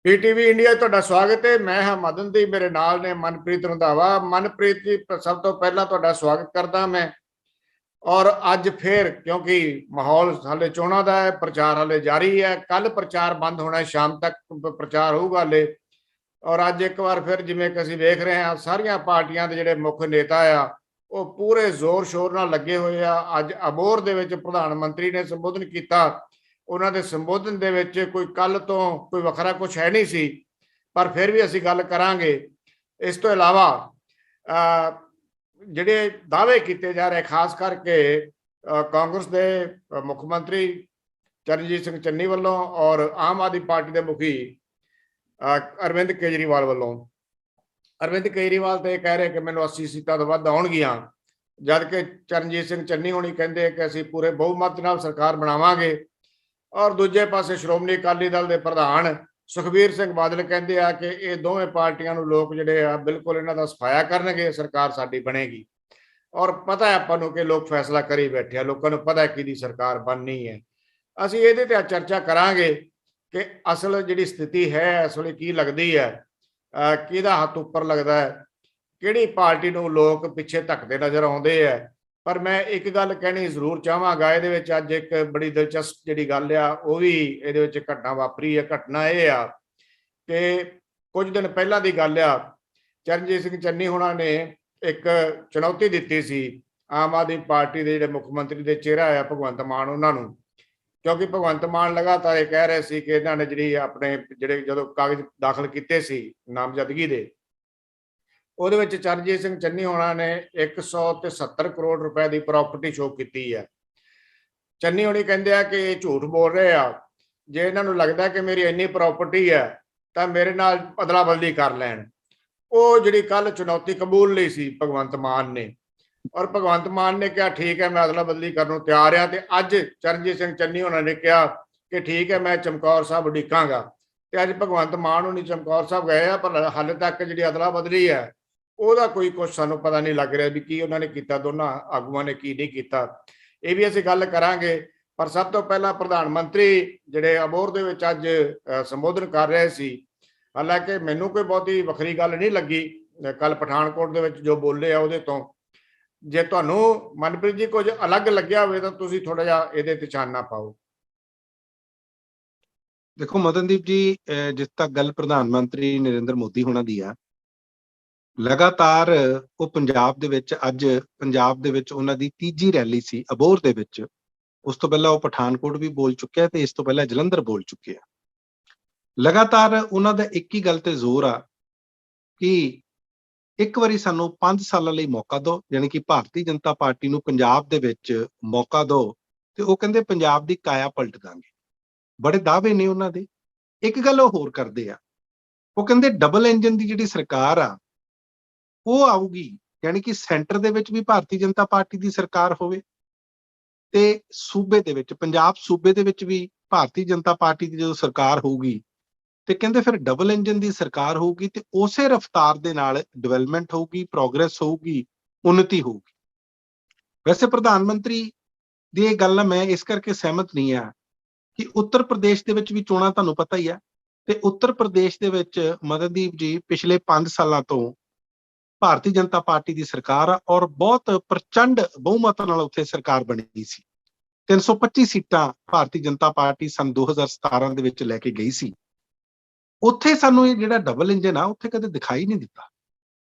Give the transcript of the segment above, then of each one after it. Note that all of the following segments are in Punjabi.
ਪੀਟੀਵੀ ਇੰਡੀਆ ਤੁਹਾਡਾ ਸਵਾਗਤ ਹੈ। ਮੈਂ ਹਾਂ ਮਦਨਦੀਪ, ਮੇਰੇ ਨਾਲ ਨੇ ਮਨਪ੍ਰੀਤ ਰੰਧਾਵਾ। ਮਨਪ੍ਰੀਤ ਜੀ, ਸਭ ਤੋਂ ਪਹਿਲਾਂ ਤੁਹਾਡਾ ਸਵਾਗਤ ਕਰਦਾ ਮੈਂ। ਔਰ ਅੱਜ ਫੇਰ ਕਿਉਂਕਿ ਮਾਹੌਲ ਹਾਲੇ ਚੋਣਾਂ ਦਾ ਹੈ, ਪ੍ਰਚਾਰ ਹਾਲੇ ਜਾਰੀ ਹੈ। ਕੱਲ ਪ੍ਰਚਾਰ ਬੰਦ ਹੋਣਾ, ਸ਼ਾਮ ਤੱਕ ਪ੍ਰਚਾਰ ਹੋਊਗਾ ਹਾਲੇ। ਔਰ ਅੱਜ ਇੱਕ ਵਾਰ ਫਿਰ ਜਿਵੇਂ ਕਿ ਅਸੀਂ ਵੇਖ ਰਹੇ ਹਾਂ, ਸਾਰੀਆਂ ਪਾਰਟੀਆਂ ਦੇ ਜਿਹੜੇ ਮੁੱਖ ਨੇਤਾ ਆ ਉਹ ਪੂਰੇ ਜ਼ੋਰ ਸ਼ੋਰ ਨਾਲ ਲੱਗੇ ਹੋਏ ਆ। ਅੱਜ ਅਬੋਹਰ ਦੇ ਵਿੱਚ ਪ੍ਰਧਾਨ ਮੰਤਰੀ ਨੇ ਸੰਬੋਧਨ ਕੀਤਾ। ਉਹਨਾਂ ਦੇ ਸੰਬੋਧਨ ਦੇ ਵਿੱਚ ਕੋਈ ਕੱਲ ਤੋਂ ਕੋਈ ਵੱਖਰਾ ਕੁਝ ਹੈ ਨਹੀਂ ਸੀ, ਪਰ ਫਿਰ ਵੀ ਅਸੀਂ ਗੱਲ ਕਰਾਂਗੇ। ਇਸ ਤੋਂ ਇਲਾਵਾ ਜਿਹੜੇ ਦਾਅਵੇ ਕੀਤੇ ਜਾ ਰਹੇ, ਖਾਸ ਕਰਕੇ ਕਾਂਗਰਸ ਦੇ ਮੁੱਖ ਮੰਤਰੀ ਚਰਨਜੀਤ ਸਿੰਘ ਚੰਨੀ ਵੱਲੋਂ ਔਰ ਆਮ ਆਦਮੀ ਪਾਰਟੀ ਦੇ ਮੁਖੀ ਅਰਵਿੰਦ ਕੇਜਰੀਵਾਲ ਵੱਲੋਂ। ਅਰਵਿੰਦ ਕੇਜਰੀਵਾਲ ਤੇ ਇਹ ਕਹਿ ਰਹੇ ਕਿ ਮੈਨੂੰ 80 ਸੀਟਾਂ ਤੋਂ ਵੱਧ ਆਉਣਗੀਆਂ, ਜਦ ਕਿ ਚਰਨਜੀਤ ਸਿੰਘ ਚੰਨੀ ਹੋਣੀ ਕਹਿੰਦੇ ਕਿ ਅਸੀਂ ਪੂਰੇ ਬਹੁਮਤ ਨਾਲ ਸਰਕਾਰ ਬਣਾਵਾਂਗੇ। ਔਰ ਦੂਜੇ ਪਾਸੇ ਸ਼੍ਰੋਮਣੀ ਅਕਾਲੀ ਦਲ ਦੇ ਪ੍ਰਧਾਨ ਸੁਖਬੀਰ ਸਿੰਘ ਬਾਦਲ ਕਹਿੰਦੇ ਆ ਕਿ ਇਹ ਦੋਵੇਂ ਪਾਰਟੀਆਂ ਨੂੰ ਲੋਕ ਜਿਹੜੇ ਆ ਬਿਲਕੁਲ ਇਹਨਾਂ ਦਾ ਸਫਾਇਆ ਕਰਨਗੇ, ਸਰਕਾਰ ਸਾਡੀ ਬਣੇਗੀ। ਔਰ ਪਤਾ ਹੈ ਆਪਾਂ ਨੂੰ ਕਿ ਲੋਕ ਫੈਸਲਾ ਕਰੀ ਬੈਠੇ ਆ, ਲੋਕਾਂ ਨੂੰ ਪਤਾ ਕਿਹਦੀ ਸਰਕਾਰ ਬਣਨੀ ਹੈ। ਅਸੀਂ ਇਹਦੇ ਤੇ ਚਰਚਾ ਕਰਾਂਗੇ ਕਿ ਅਸਲ ਜਿਹੜੀ ਸਥਿਤੀ ਹੈ ਇਸ ਵੇਲੇ ਕੀ ਲੱਗਦੀ ਹੈ, ਕਿਹਦਾ ਹੱਥ ਉੱਪਰ ਲੱਗਦਾ ਹੈ, ਕਿਹੜੀ ਪਾਰਟੀ ਨੂੰ ਲੋਕ ਪਿੱਛੇ ਧੱਕਦੇ ਨਜ਼ਰ ਆਉਂਦੇ ਆ। ਪਰ ਮੈਂ ਇੱਕ ਗੱਲ ਕਹਿਣੀ ਜ਼ਰੂਰ ਚਾਹਾਂਗਾ, ਇਹਦੇ ਵਿੱਚ ਅੱਜ ਇੱਕ ਬੜੀ ਦਿਲਚਸਪ ਜਿਹੜੀ ਗੱਲ ਆ ਉਹ ਵੀ ਇਹਦੇ ਵਿੱਚ ਘਟਨਾ ਵਾਪਰੀ ਹੈ। ਘਟਨਾ ਇਹ ਆ ਕਿ ਕੁਝ ਦਿਨ ਪਹਿਲਾਂ ਦੀ ਗੱਲ ਆ, ਚਰਨਜੀਤ ਸਿੰਘ ਚੰਨੀ ਹੋਣਾ ਨੇ ਇੱਕ ਚੁਣੌਤੀ ਦਿੱਤੀ ਸੀ ਆਮ ਆਦਮੀ ਪਾਰਟੀ ਦੇ ਜਿਹੜੇ ਮੁੱਖ ਮੰਤਰੀ ਦੇ ਚਿਹਰਾ ਆ ਭਗਵੰਤ ਮਾਨ ਉਹਨਾਂ ਨੂੰ, ਕਿਉਂਕਿ ਭਗਵੰਤ ਮਾਨ ਲਗਾਤਾਰ ਇਹ ਕਹਿ ਰਹੇ ਸੀ ਕਿ ਇਹਨਾਂ ਨੇ ਜਿਹੜੀ ਆਪਣੇ ਜਿਹੜੇ ਜਦੋਂ ਕਾਗਜ਼ ਦਾਖਲ ਕੀਤੇ ਸੀ ਨਾਮਜ਼ਦਗੀ ਦੇ, ਉਹਦੇ ਵਿੱਚ ਚਰਨਜੀਤ ਸਿੰਘ ਚੰਨੀ ਹੋਣਾ ਨੇ 170 ਕਰੋੜ ਰੁਪਏ ਦੀ ਪ੍ਰਾਪਰਟੀ ਸ਼ੋਅ ਕੀਤੀ ਹੈ। ਚੰਨੀ ਹੋਣੀ ਕਹਿੰਦੇ ਆ ਕਿ ਇਹ ਝੂਠ ਬੋਲ ਰਹੇ ਆ, ਜੇ ਇਹਨਾਂ ਨੂੰ ਲੱਗਦਾ ਕਿ ਮੇਰੀ ਇੰਨੀ ਪ੍ਰਾਪਰਟੀ ਹੈ ਤਾਂ ਮੇਰੇ ਨਾਲ ਅਦਲਾ ਬਦਲੀ ਕਰ ਲੈਣ। ਉਹ ਜਿਹੜੀ ਕੱਲ ਚੁਣੌਤੀ ਕਬੂਲ ਲਈ ਸੀ ਭਗਵੰਤ ਮਾਨ ਨੇ, ਔਰ ਭਗਵੰਤ ਮਾਨ ਨੇ ਕਿਹਾ ਠੀਕ ਹੈ ਮੈਂ ਅਦਲਾ ਬਦਲੀ ਕਰਨ ਨੂੰ ਤਿਆਰ ਆ। ਤੇ ਅੱਜ ਚਰਨਜੀਤ ਸਿੰਘ ਚੰਨੀ ਹੋਣਾ ਨੇ ਕਿਹਾ ਕਿ ਠੀਕ ਹੈ ਮੈਂ ਚਮਕੌਰ ਸਾਹਿਬ ਉਡੀਕਾਂਗਾ। ਤੇ ਅੱਜ ਭਗਵੰਤ ਮਾਨ ਹੋਣੀ ਚਮਕੌਰ ਸਾਹਿਬ ਗਏ ਆ, ਪਰ ਹਾਲੇ ਤੱਕ ਜਿਹੜੀ ਅਦਲਾ ਬਦਲੀ ਹੈ ਉਹਦਾ ਕੋਈ ਕੁਝ ਸਾਨੂੰ ਪਤਾ ਨਹੀਂ ਲੱਗ ਰਿਹਾ ਵੀ ਕੀ ਉਹਨਾਂ ਨੇ ਕੀਤਾ, ਦੋਨਾਂ ਆਗੂਆਂ ਨੇ ਕੀ ਨਹੀਂ ਕੀਤਾ। ਇਹ ਵੀ ਅਸੀਂ ਗੱਲ ਕਰਾਂਗੇ। ਪਰ ਸਭ ਤੋਂ ਪਹਿਲਾਂ ਪ੍ਰਧਾਨ ਮੰਤਰੀ ਜਿਹੜੇ ਅਬੋਹਰ ਦੇ ਵਿੱਚ ਅੱਜ ਸੰਬੋਧਨ ਕਰ ਰਹੇ ਸੀ, ਹਾਲਾਂਕਿ ਮੈਨੂੰ ਕੋਈ ਬਹੁਤੀ ਵੱਖਰੀ ਗੱਲ ਨਹੀਂ ਲੱਗੀ ਕੱਲ ਪਠਾਨਕੋਟ ਦੇ ਵਿੱਚ ਜੋ ਬੋਲੇ ਆ ਉਹਦੇ ਤੋਂ। ਜੇ ਤੁਹਾਨੂੰ ਮਨਪ੍ਰੀਤ ਜੀ ਕੁਝ ਅਲੱਗ ਲੱਗਿਆ ਹੋਵੇ ਤਾਂ ਤੁਸੀਂ ਥੋੜਾ ਜਿਹਾ ਇਹਦੇ ਤੇ ਚਾਨਣਾ ਪਾਓ। ਦੇਖੋ ਮਦਨਦੀਪ ਜੀ, ਜਿਸ ਤੱਕ ਗੱਲ ਪ੍ਰਧਾਨ ਮੰਤਰੀ ਨਰਿੰਦਰ ਮੋਦੀ ਹੋਣਾ ਦੀ ਆ, ਲਗਾਤਾਰ ਉਹ ਪੰਜਾਬ ਦੇ ਵਿੱਚ ਉਹਨਾਂ ਦੀ ਤੀਜੀ ਰੈਲੀ ਸੀ ਅਬੋਹਰ ਦੇ ਵਿੱਚ। ਉਸ ਤੋਂ ਪਹਿਲਾਂ ਉਹ ਪਠਾਨਕੋਟ ਵੀ ਬੋਲ ਚੁੱਕਿਆ ਤੇ ਇਸ ਤੋਂ ਪਹਿਲਾਂ ਜਲੰਧਰ ਬੋਲ ਚੁੱਕੇ ਆ। ਲਗਾਤਾਰ ਉਹਨਾਂ ਦਾ ਇੱਕ ਹੀ ਗੱਲ ਤੇ ਜ਼ੋਰ ਆ ਕਿ ਇੱਕ ਵਾਰੀ ਸਾਨੂੰ 5 ਸਾਲਾਂ ਲਈ ਮੌਕਾ ਦਿਓ, ਯਾਨੀ ਕਿ ਭਾਰਤੀ ਜਨਤਾ ਪਾਰਟੀ ਨੂੰ ਪੰਜਾਬ ਦੇ ਵਿੱਚ ਮੌਕਾ ਦਿਓ ਤੇ ਉਹ ਕਹਿੰਦੇ ਪੰਜਾਬ ਦੀ ਕਾਇਆ ਪਲਟ ਦਾਂਗੇ। ਬੜੇ ਦਾਅਵੇ ਨੇ ਉਹਨਾਂ ਦੇ। ਇੱਕ ਗੱਲ ਉਹ ਹੋਰ ਕਰਦੇ ਆ, ਉਹ ਕਹਿੰਦੇ ਡਬਲ ਇੰਜਨ ਦੀ ਜਿਹੜੀ ਸਰਕਾਰ ਆ ਉਹ ਆਊਗੀ, ਯਾਨੀ ਕਿ ਸੈਂਟਰ ਦੇ ਵਿੱਚ ਵੀ ਭਾਰਤੀ ਜਨਤਾ ਪਾਰਟੀ ਦੀ ਸਰਕਾਰ ਹੋਵੇ ਤੇ ਸੂਬੇ ਦੇ ਵਿੱਚ, ਪੰਜਾਬ ਸੂਬੇ ਦੇ ਵਿੱਚ ਵੀ ਭਾਰਤੀ ਜਨਤਾ ਪਾਰਟੀ ਦੀ ਜਦੋਂ ਸਰਕਾਰ ਹੋਊਗੀ ਤੇ ਕਹਿੰਦੇ ਫਿਰ ਡਬਲ ਇੰਜਨ ਦੀ ਸਰਕਾਰ ਹੋਊਗੀ ਤੇ ਉਸੇ ਰਫ਼ਤਾਰ ਦੇ ਨਾਲ ਡਿਵੈਲਪਮੈਂਟ ਹੋਊਗੀ, ਪ੍ਰੋਗਰੈਸ ਹੋਊਗੀ, ਉੱਨਤੀ ਹੋਊਗੀ। ਵੈਸੇ ਪ੍ਰਧਾਨ ਮੰਤਰੀ ਦੀ ਇਹ ਗੱਲ ਨਾਲ ਮੈਂ ਇਸ ਕਰਕੇ ਸਹਿਮਤ ਨਹੀਂ ਆ ਕਿ ਉੱਤਰ ਪ੍ਰਦੇਸ਼ ਦੇ ਵਿੱਚ ਵੀ ਚੋਣਾਂ ਤੁਹਾਨੂੰ ਪਤਾ ਹੀ ਆ, ਤੇ ਉੱਤਰ ਪ੍ਰਦੇਸ਼ ਦੇ ਵਿੱਚ ਮਦਨਦੀਪ ਜੀ ਪਿਛਲੇ 5 ਸਾਲਾਂ ਤੋਂ ਭਾਰਤੀ ਜਨਤਾ ਪਾਰਟੀ ਦੀ ਸਰਕਾਰ ਆ ਔਰ ਬਹੁਤ ਪ੍ਰਚੰਡ ਬਹੁਮਤ ਨਾਲ ਉੱਥੇ ਸਰਕਾਰ ਬਣੀ ਸੀ। 325 ਸੀਟਾਂ ਭਾਰਤੀ ਜਨਤਾ ਪਾਰਟੀ ਸੰਨ 2017 ਦੇ ਵਿੱਚ ਲੈ ਕੇ ਗਈ ਸੀ। ਉੱਥੇ ਸਾਨੂੰ ਇਹ ਜਿਹੜਾ ਡਬਲ ਇੰਜਨ ਆ ਉੱਥੇ ਕਦੇ ਦਿਖਾਈ ਨਹੀਂ ਦਿੱਤਾ।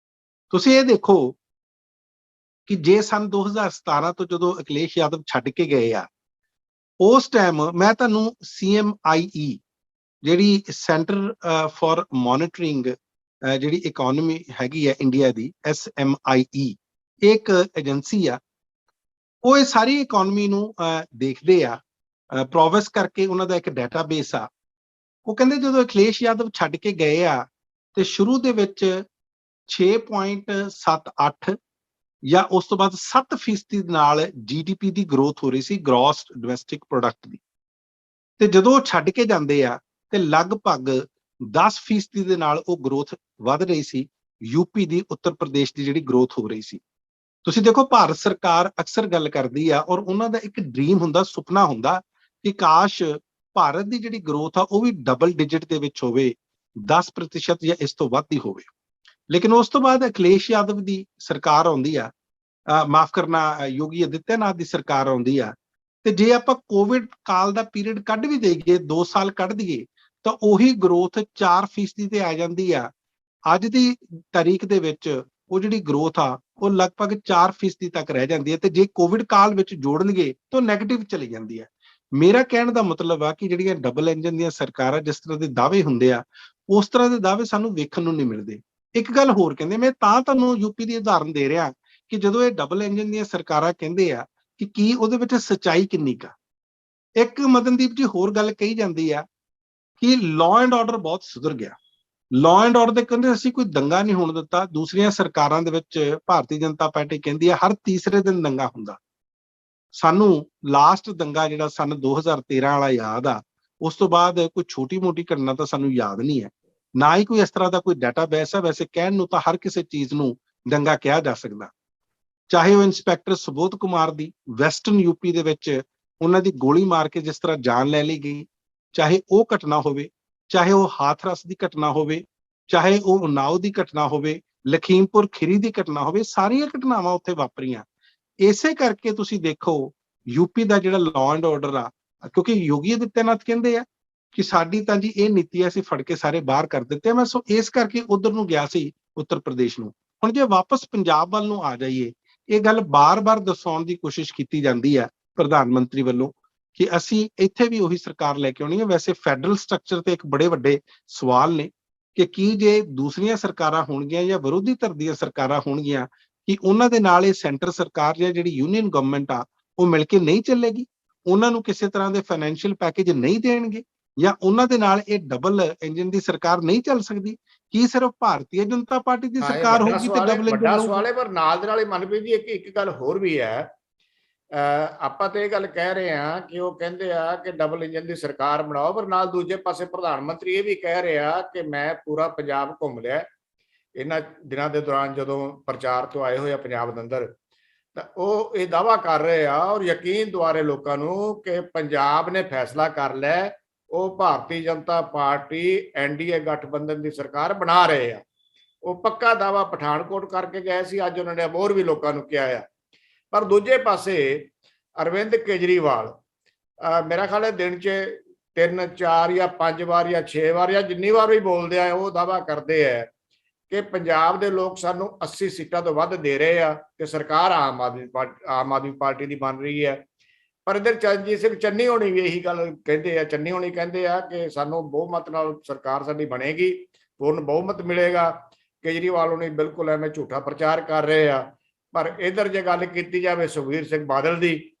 ਤੁਸੀਂ ਇਹ ਦੇਖੋ ਕਿ ਜੇ ਸੰਨ 2017 ਤੋਂ ਜਦੋਂ ਅਖਿਲੇਸ਼ ਯਾਦਵ ਛੱਡ ਕੇ ਗਏ ਆ, ਉਸ ਟਾਈਮ ਮੈਂ ਤੁਹਾਨੂੰ CMIE ਜਿਹੜੀ ਸੈਂਟਰ ਫॉर ਮੋਨੀਟਰਿੰਗ ਜਿਹੜੀ ਇਕਨੋਮੀ ਹੈਗੀ ਹੈ ਇੰਡੀਆ ਦੀ, SMIE ਇੱਕ ਏਜੰਸੀ ਆ, ਉਹ ਇਹ ਸਾਰੀ ਇਕਨੋਮੀ ਨੂੰ ਦੇਖਦੇ ਆ, ਪ੍ਰੋਵੈਸ ਕਰਕੇ ਉਹਨਾਂ ਦਾ ਇੱਕ ਡਾਟਾਬੇਸ ਆ। ਉਹ ਕਹਿੰਦੇ ਜਦੋਂ ਅਖਿਲੇਸ਼ ਯਾਦਵ ਛੱਡ ਕੇ ਗਏ ਆ ਤੇ ਸ਼ੁਰੂ ਦੇ ਵਿੱਚ 6.78 ਜਾਂ ਉਸ ਤੋਂ ਬਾਅਦ 7% ਨਾਲ GDP ਦੀ ਗਰੋਥ ਹੋ ਰਹੀ ਸੀ, ਗ੍ਰੋਸ ਡੋਮੈਸਟਿਕ ਪ੍ਰੋਡਕਟ ਦੀ। ਤੇ ਜਦੋਂ ਉਹ ਛੱਡ ਕੇ ਜਾਂਦੇ ਆ ਤੇ ਲਗਭਗ 10% ਦੇ ਨਾਲ ਉਹ ਗਰੋਥ ਵੱਧ ਰਹੀ ਸੀ। ਯੂਪੀ ਦੀ, ਉੱਤਰ ਪ੍ਰਦੇਸ਼ ਦੀ ਜਿਹੜੀ ਗਰੋਥ ਹੋ ਰਹੀ ਸੀ। ਤੁਸੀਂ ਦੇਖੋ ਭਾਰਤ ਸਰਕਾਰ ਅਕਸਰ ਗੱਲ ਕਰਦੀ ਆ ਔਰ ਉਹਨਾਂ ਦਾ ਇੱਕ ਡ੍ਰੀਮ ਹੁੰਦਾ, ਸੁਪਨਾ ਹੁੰਦਾ ਕਿ ਕਾਸ਼ ਭਾਰਤ ਦੀ ਜਿਹੜੀ ਗਰੋਥ ਆ ਉਹ ਵੀ ਡਬਲ ਡਿਜਿਟ ਦੇ ਵਿੱਚ ਹੋਵੇ, 10% ਜਾਂ ਇਸ ਤੋਂ ਵੱਧ ਹੀ ਹੋਵੇ। ਲੇਕਿਨ ਉਸ ਤੋਂ ਬਾਅਦ ਅਖਿਲੇਸ਼ ਯਾਦਵ ਦੀ ਸਰਕਾਰ ਆਉਂਦੀ ਆ, ਮਾਫ ਕਰਨਾ, ਯੋਗੀ ਆਦਿੱਤਿਆਨਾਥ ਦੀ ਸਰਕਾਰ ਆਉਂਦੀ ਆ, ਤੇ ਜੇ ਆਪਾਂ ਕੋਵਿਡ ਕਾਲ ਦਾ ਪੀਰੀਅਡ ਕੱਢ ਵੀ ਦੇਈਏ, 2 ਸਾਲ ਕੱਢ ਦਈਏ, ਤਾਂ ਉਹੀ ਗਰੋਥ 4% ਤੇ ਆ ਜਾਂਦੀ ਆ। ਅੱਜ ਦੀ ਤਾਰੀਖ ਦੇ ਵਿੱਚ ਉਹ ਜਿਹੜੀ ਗਰੋਥ ਆ ਉਹ ਲਗਭਗ 4% ਤੱਕ ਰਹਿ ਜਾਂਦੀ ਹੈ, ਤੇ ਜੇ ਕੋਵਿਡ ਕਾਲ ਵਿੱਚ ਜੋੜਨਗੇ ਤਾਂ ਨੈਗੇਟਿਵ ਚਲੀ ਜਾਂਦੀ ਹੈ। ਮੇਰਾ ਕਹਿਣ ਦਾ ਮਤਲਬ ਆ ਕਿ ਜਿਹੜੀਆਂ ਡਬਲ ਇੰਜਨ ਦੀਆਂ ਸਰਕਾਰਾਂ ਜਿਸ ਤਰ੍ਹਾਂ ਦੇ ਦਾਅਵੇ ਹੁੰਦੇ ਆ, ਉਸ ਤਰ੍ਹਾਂ ਦੇ ਦਾਅਵੇ ਸਾਨੂੰ ਵੇਖਣ ਨੂੰ ਨਹੀਂ ਮਿਲਦੇ। ਇੱਕ ਗੱਲ ਹੋਰ ਕਹਿੰਦੇ, ਮੈਂ ਤਾਂ ਤੁਹਾਨੂੰ ਯੂਪੀ ਦੀ ਉਦਾਹਰਨ ਦੇ ਰਿਹਾ ਕਿ ਜਦੋਂ ਇਹ ਡਬਲ ਇੰਜਨ ਦੀਆਂ ਸਰਕਾਰਾਂ ਕਹਿੰਦੇ ਆ ਕਿ ਕੀ ਉਹਦੇ ਵਿੱਚ ਸੱਚਾਈ ਕਿੰਨੀ ਕਾ। ਇੱਕ ਮਦਨਦੀਪ ਜੀ ਹੋਰ ਗੱਲ ਕਹੀ ਜਾਂਦੀ ਆ ਕਿ ਲਾਅ ਐਂਡ ਆਰਡਰ ਬਹੁਤ ਸੁਧਰ ਗਿਆ। ਲਾਅ ਐਂਡ ਆਰਡਰ ਦੇ ਕਹਿੰਦੇ ਅਸੀਂ ਕੋਈ ਦੰਗਾ ਨਹੀਂ ਹੋਣ ਦਿੱਤਾ। ਦੂਸਰੀਆਂ ਸਰਕਾਰਾਂ ਦੇ ਵਿੱਚ ਭਾਰਤੀ ਜਨਤਾ ਪਾਰਟੀ ਕਹਿੰਦੀ ਆ ਹਰ ਤੀਸਰੇ ਦਿਨ ਦੰਗਾ ਹੁੰਦਾ। ਸਾਨੂੰ ਲਾਸਟ ਦੰਗਾ ਜਿਹੜਾ ਸਨ 2013 ਵਾਲਾ ਯਾਦ ਆ, ਉਸ ਤੋਂ ਬਾਅਦ ਕੋਈ ਛੋਟੀ ਮੋਟੀ ਘਟਨਾ ਤਾਂ ਸਾਨੂੰ ਯਾਦ ਨਹੀਂ ਹੈ, ਨਾ ਹੀ ਕੋਈ ਇਸ ਤਰ੍ਹਾਂ ਦਾ ਕੋਈ ਡਾਟਾਬੇਸ ਹੈ। ਵੈਸੇ ਕਹਿਣ ਨੂੰ ਤਾਂ ਹਰ ਕਿਸੇ ਚੀਜ਼ ਨੂੰ ਦੰਗਾ ਕਿਹਾ ਜਾ ਸਕਦਾ, ਚਾਹੇ ਉਹ ਇੰਸਪੈਕਟਰ ਸੁਬੋਧ ਕੁਮਾਰ ਦੀ ਵੈਸਟਰਨ ਯੂਪੀ ਦੇ ਵਿੱਚ ਉਹਨਾਂ ਦੀ ਗੋਲੀ ਮਾਰ ਕੇ ਜਿਸ ਤਰ੍ਹਾਂ ਜਾਨ ਲੈ ਲਈ ਗਈ, ਚਾਹੇ ਉਹ ਘਟਨਾ ਹੋਵੇ, ਚਾਹੇ ਉਹ ਹਾਥਰਸ ਦੀ ਘਟਨਾ ਹੋਵੇ, ਚਾਹੇ ਉਹ ਉਨਾਓ ਦੀ ਘਟਨਾ ਹੋਵੇ, ਲਖੀਮਪੁਰ ਖੀਰੀ ਦੀ ਘਟਨਾ ਹੋਵੇ, ਸਾਰੀਆਂ ਘਟਨਾਵਾਂ ਉੱਥੇ ਵਾਪਰੀਆਂ। ਇਸੇ ਕਰਕੇ ਤੁਸੀਂ ਦੇਖੋ ਯੂਪੀ ਦਾ ਜਿਹੜਾ ਲਾਅ ਐਂਡ ਆਰਡਰ ਆ, ਕਿਉਂਕਿ ਯੋਗੀ ਆਦਿੱਤਿਆਨਾਥ ਕਹਿੰਦੇ ਆ ਕਿ ਸਾਡੀ ਤਾਂ ਜੀ ਇਹ ਨੀਤੀ ਆ, ਅਸੀਂ ਫੜ ਕੇ ਸਾਰੇ ਬਾਹਰ ਕਰ ਦਿੱਤੇ। ਮੈਂ ਸੋ ਇਸ ਕਰਕੇ ਉਧਰ ਨੂੰ ਗਿਆ ਸੀ, ਉੱਤਰ ਪ੍ਰਦੇਸ਼ ਨੂੰ। ਹੁਣ ਜੇ ਵਾਪਸ ਪੰਜਾਬ ਵੱਲ ਨੂੰ ਆ ਜਾਈਏ, ਇਹ ਗੱਲ ਬਾਰ-ਬਾਰ ਦਰਸਾਉਣ ਦੀ ਕੋਸ਼ਿਸ਼ ਕੀਤੀ ਜਾਂਦੀ ਹੈ ਪ੍ਰਧਾਨ ਮੰਤਰੀ ਵੱਲੋਂ ਕਿ ਅਸੀਂ ਇੱਥੇ ਵੀ ਉਹੀ ਸਰਕਾਰ ਲੈ ਕੇ ਆਉਣੀ ਹੈ। ਵੈਸੇ ਫੈਡਰਲ ਸਟਰਕਚਰ ਤੇ ਇੱਕ ਬੜੇ ਵੱਡੇ ਸਵਾਲ ਨੇ ਕਿ ਕੀ ਜੇ ਦੂਸਰੀਆਂ ਸਰਕਾਰਾਂ ਹੋਣਗੀਆਂ ਜਾਂ ਵਿਰੋਧੀ ਧਿਰ ਦੀਆਂ ਸਰਕਾਰਾਂ ਹੋਣਗੀਆਂ, ਕਿ ਉਹਨਾਂ ਦੇ ਨਾਲ ਇਹ ਸੈਂਟਰ ਸਰਕਾਰ ਜਾਂ ਜਿਹੜੀ ਯੂਨੀਅਨ ਗਵਰਨਮੈਂਟ ਆ ਉਹ ਮਿਲ ਕੇ ਨਹੀਂ ਚੱਲੇਗੀ, ਉਹਨਾਂ ਨੂੰ ਕਿਸੇ ਤਰ੍ਹਾਂ ਦੇ ਫਾਈਨੈਂਸ਼ੀਅਲ ਪੈਕੇਜ ਨਹੀਂ ਦੇਣਗੇ, ਜਾਂ ਉਹਨਾਂ ਦੇ ਨਾਲ ਇਹ ਡਬਲ ਇੰਜਨ ਦੀ ਸਰਕਾਰ ਨਹੀਂ ਚੱਲ ਸਕਦੀ। ਕੀ ਸਿਰਫ ਭਾਰਤੀ ਜਨਤਾ ਪਾਰਟੀ ਦੀ ਸਰਕਾਰ ਹੋਊਗੀ ਤੇ ਡਬਲ ਇੰਜਨ ਵੱਡਾ ਸਵਾਲ ਹੈ। ਪਰ ਨਾਲ ਦੇ ਨਾਲ ਹੀ ਮਨਪ੍ਰੀਤ ਜੀ ਇੱਕ ਗੱਲ ਹੋਰ ਵੀ ਹੈ, ਆਪਾਂ ਤੇ ਇਹ ਗੱਲ ਕਹਿ ਰਹੇ ਹਾਂ ਕਿ ਉਹ ਕਹਿੰਦੇ ਆ ਕਿ ਡਬਲ ਇੰਜਨ ਦੀ ਸਰਕਾਰ ਬਣਾਓ, ਪਰ ਨਾਲ ਦੂਜੇ ਪਾਸੇ ਪ੍ਰਧਾਨ ਮੰਤਰੀ ਇਹ ਵੀ ਕਹਿ ਰਿਹਾ ਕਿ ਮੈਂ ਪੂਰਾ ਪੰਜਾਬ ਘੁੰਮ ਲਿਆ ਇਹਨਾਂ ਦਿਨਾਂ ਦੇ ਦੌਰਾਨ ਜਦੋਂ ਪ੍ਰਚਾਰ ਤੋਂ ਆਏ ਹੋਏ ਆ ਪੰਜਾਬ ਦੇ ਅੰਦਰ, ਤਾਂ ਉਹ ਇਹ ਦਾਅਵਾ ਕਰ ਰਹੇ ਆ ਔਰ ਯਕੀਨ ਦਿਵਾ ਰਹੇ ਲੋਕਾਂ ਨੂੰ ਕਿ ਪੰਜਾਬ ਨੇ ਫੈਸਲਾ ਕਰ ਲਿਆ, ਉਹ ਭਾਰਤੀ ਜਨਤਾ ਪਾਰਟੀ ਐਨਡੀਏ ਗਠਬੰਧਨ ਦੀ ਸਰਕਾਰ ਬਣਾ ਰਹੇ ਆ। ਉਹ ਪੱਕਾ ਦਾਅਵਾ ਪਠਾਨਕੋਟ ਕਰਕੇ ਗਏ ਸੀ, ਅੱਜ ਉਹਨਾਂ ਨੇ ਹੋਰ ਵੀ ਲੋਕਾਂ ਨੂੰ ਕਿਹਾ ਆ। ਪਰ ਦੂਜੇ ਪਾਸੇ ਅਰਵਿੰਦ ਕੇਜਰੀਵਾਲ ਮੇਰਾ ਖਿਆਲ ਹੈ ਦਿਨ 'ਚ 3, 4 ਜਾਂ 5 ਵਾਰ ਜਾਂ 6 ਵਾਰ ਜਾਂ ਜਿੰਨੀ ਵਾਰ ਵੀ ਬੋਲਦੇ ਆ, ਉਹ ਦਾਅਵਾ ਕਰਦੇ ਆ ਕਿ ਪੰਜਾਬ ਦੇ ਲੋਕ ਸਾਨੂੰ 80 ਸੀਟਾਂ ਤੋਂ ਵੱਧ ਦੇ ਰਹੇ ਆ ਕਿ ਸਰਕਾਰ ਆਮ ਆਦਮੀ ਪਾਰਟੀ ਦੀ ਬਣ ਰਹੀ ਹੈ। ਪਰ ਇੱਧਰ ਚਰਨਜੀਤ ਸਿੰਘ ਚੰਨੀ ਹੋਣੀ ਵੀ ਇਹੀ ਗੱਲ ਕਹਿੰਦੇ ਆ। ਚੰਨੀ ਹੋਣੀ ਕਹਿੰਦੇ ਆ ਕਿ ਸਾਨੂੰ ਬਹੁਮਤ ਨਾਲ ਸਰਕਾਰ ਸਾਡੀ ਬਣੇਗੀ, ਪੂਰਨ ਬਹੁਮਤ ਮਿਲੇਗਾ। ਕੇਜਰੀਵਾਲ ਹੋਣੀ ਬਿਲਕੁਲ ਐਵੇਂ ਝੂਠਾ ਪ੍ਰਚਾਰ ਕਰ ਰਹੇ ਆ। ਪਰ ਇੱਧਰ ਜੇ ਗੱਲ ਕੀਤੀ ਜਾਵੇ ਸੁਖਬੀਰ ਸਿੰਘ ਬਾਦਲ ਦੀ,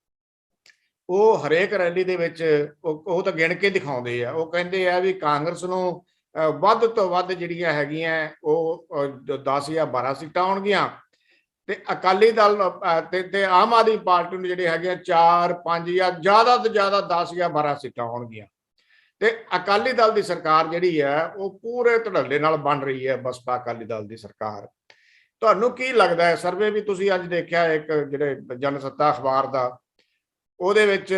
ਉਹ ਹਰੇਕ ਰੈਲੀ ਦੇ ਵਿੱਚ ਉਹ ਤਾਂ ਗਿਣ ਕੇ ਦਿਖਾਉਂਦੇ ਆ। ਉਹ ਕਹਿੰਦੇ ਆ ਵੀ ਕਾਂਗਰਸ ਨੂੰ ਵੱਧ ਤੋਂ ਵੱਧ ਜਿਹੜੀਆਂ ਹੈਗੀਆਂ ਉਹ 10 ਜਾਂ 12 ਸੀਟਾਂ ਆਉਣਗੀਆਂ, ਤੇ ਅਕਾਲੀ ਦਲ ਤੇ ਆਮ ਆਦਮੀ ਪਾਰਟੀ ਨੂੰ ਜਿਹੜੇ ਹੈਗੇ 4, 5 ਜਾਂ ਜ਼ਿਆਦਾ ਤੋਂ ਜ਼ਿਆਦਾ 10 ਜਾਂ 12 ਸੀਟਾਂ ਆਉਣਗੀਆਂ। ਤੇ ਅਕਾਲੀ ਦਲ ਦੀ ਸਰਕਾਰ ਜਿਹੜੀ ਹੈ ਉਹ ਪੂਰੇ ਧੜੱਲੇ ਨਾਲ ਬਣ ਰਹੀ ਹੈ, ਬਸਪਾ ਅਕਾਲੀ ਦਲ ਦੀ ਸਰਕਾਰ। ਤੁਹਾਨੂੰ ਕੀ ਲੱਗਦਾ ਹੈ? ਸਰਵੇ ਵੀ ਤੁਸੀਂ ਅੱਜ ਦੇਖਿਆ ਇੱਕ ਜਿਹੜੇ ਜਨਸੱਤਾ ਅਖਬਾਰ ਦਾ, ਉਹਦੇ ਵਿੱਚ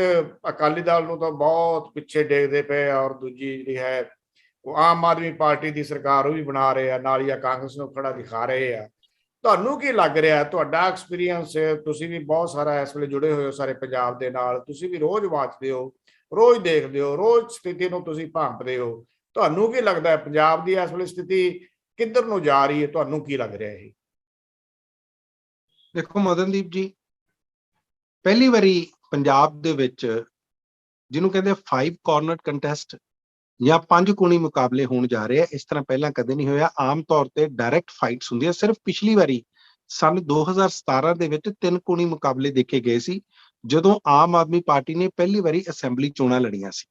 ਅਕਾਲੀ ਦਲ ਨੂੰ ਤਾਂ ਬਹੁਤ ਪਿੱਛੇ ਡੇਗਦੇ ਪਏ ਔਰ ਦੂਜੀ ਜਿਹੜੀ ਹੈ ਉਹ ਆਮ ਆਦਮੀ ਪਾਰਟੀ ਦੀ ਸਰਕਾਰ ਉਹ ਵੀ ਬਣਾ ਰਹੇ ਆ, ਨਾਲ ਹੀ ਕਾਂਗਰਸ ਨੂੰ ਖੜਾ ਦਿਖਾ ਰਹੇ ਆ। ਤੁਹਾਨੂੰ ਕੀ ਲੱਗ ਰਿਹਾ? ਤੁਹਾਡਾ ਐਕਸਪੀਰੀਅੰਸ, ਤੁਸੀਂ ਵੀ ਬਹੁਤ ਸਾਰਾ ਇਸ ਵੇਲੇ ਜੁੜੇ ਹੋਏ ਹੋ ਸਾਰੇ ਪੰਜਾਬ ਦੇ ਨਾਲ, ਤੁਸੀਂ ਵੀ ਰੋਜ਼ ਵਾਚਦੇ ਹੋ, ਰੋਜ਼ ਦੇਖਦੇ ਹੋ, ਰੋਜ਼ ਸਥਿਤੀ ਨੂੰ ਤੁਸੀਂ ਭਾਂਪਦੇ ਹੋ। ਤੁਹਾਨੂੰ ਕੀ ਲੱਗਦਾ ਹੈ ਪੰਜਾਬ ਦੀ ਇਸ ਵੇਲੇ ਸਥਿਤੀ ਕਿੱਧਰ ਨੂੰ ਜਾ ਰਹੀ ਹੈ? ਤੁਹਾਨੂੰ ਕੀ ਲੱਗ ਰਿਹਾ ਇਹ? ਦੇਖੋ ਮਦਨਦੀਪ ਜੀ, ਪਹਿਲੀ ਵਾਰੀ ਪੰਜਾਬ ਦੇ ਵਿੱਚ ਜਿਹਨੂੰ ਕਹਿੰਦੇ 5 ਕਾਰਨਰ ਕੰਟੈਸਟ ਜਾਂ 5 ਕੋਣੀ ਮੁਕਾਬਲੇ ਹੋਣ ਜਾ ਰਹੇ ਆ, ਇਸ ਤਰ੍ਹਾਂ ਪਹਿਲਾਂ ਕਦੇ ਨਹੀਂ ਹੋਇਆ। ਆਮ ਤੌਰ ਤੇ ਡਾਇਰੈਕਟ ਫਾਈਟਸ ਹੁੰਦੀਆਂ। ਸਿਰਫ ਪਿਛਲੀ ਵਾਰੀ ਸਨ 2017 ਦੇ ਵਿੱਚ 3 ਕੋਣੀ ਮੁਕਾਬਲੇ ਦੇਖੇ ਗਏ ਸੀ, ਜਦੋਂ ਆਮ ਆਦਮੀ ਪਾਰਟੀ ਨੇ ਪਹਿਲੀ ਵਾਰੀ ਅਸੈਂਬਲੀ ਚੋਣਾਂ ਲੜੀਆਂ ਸੀ।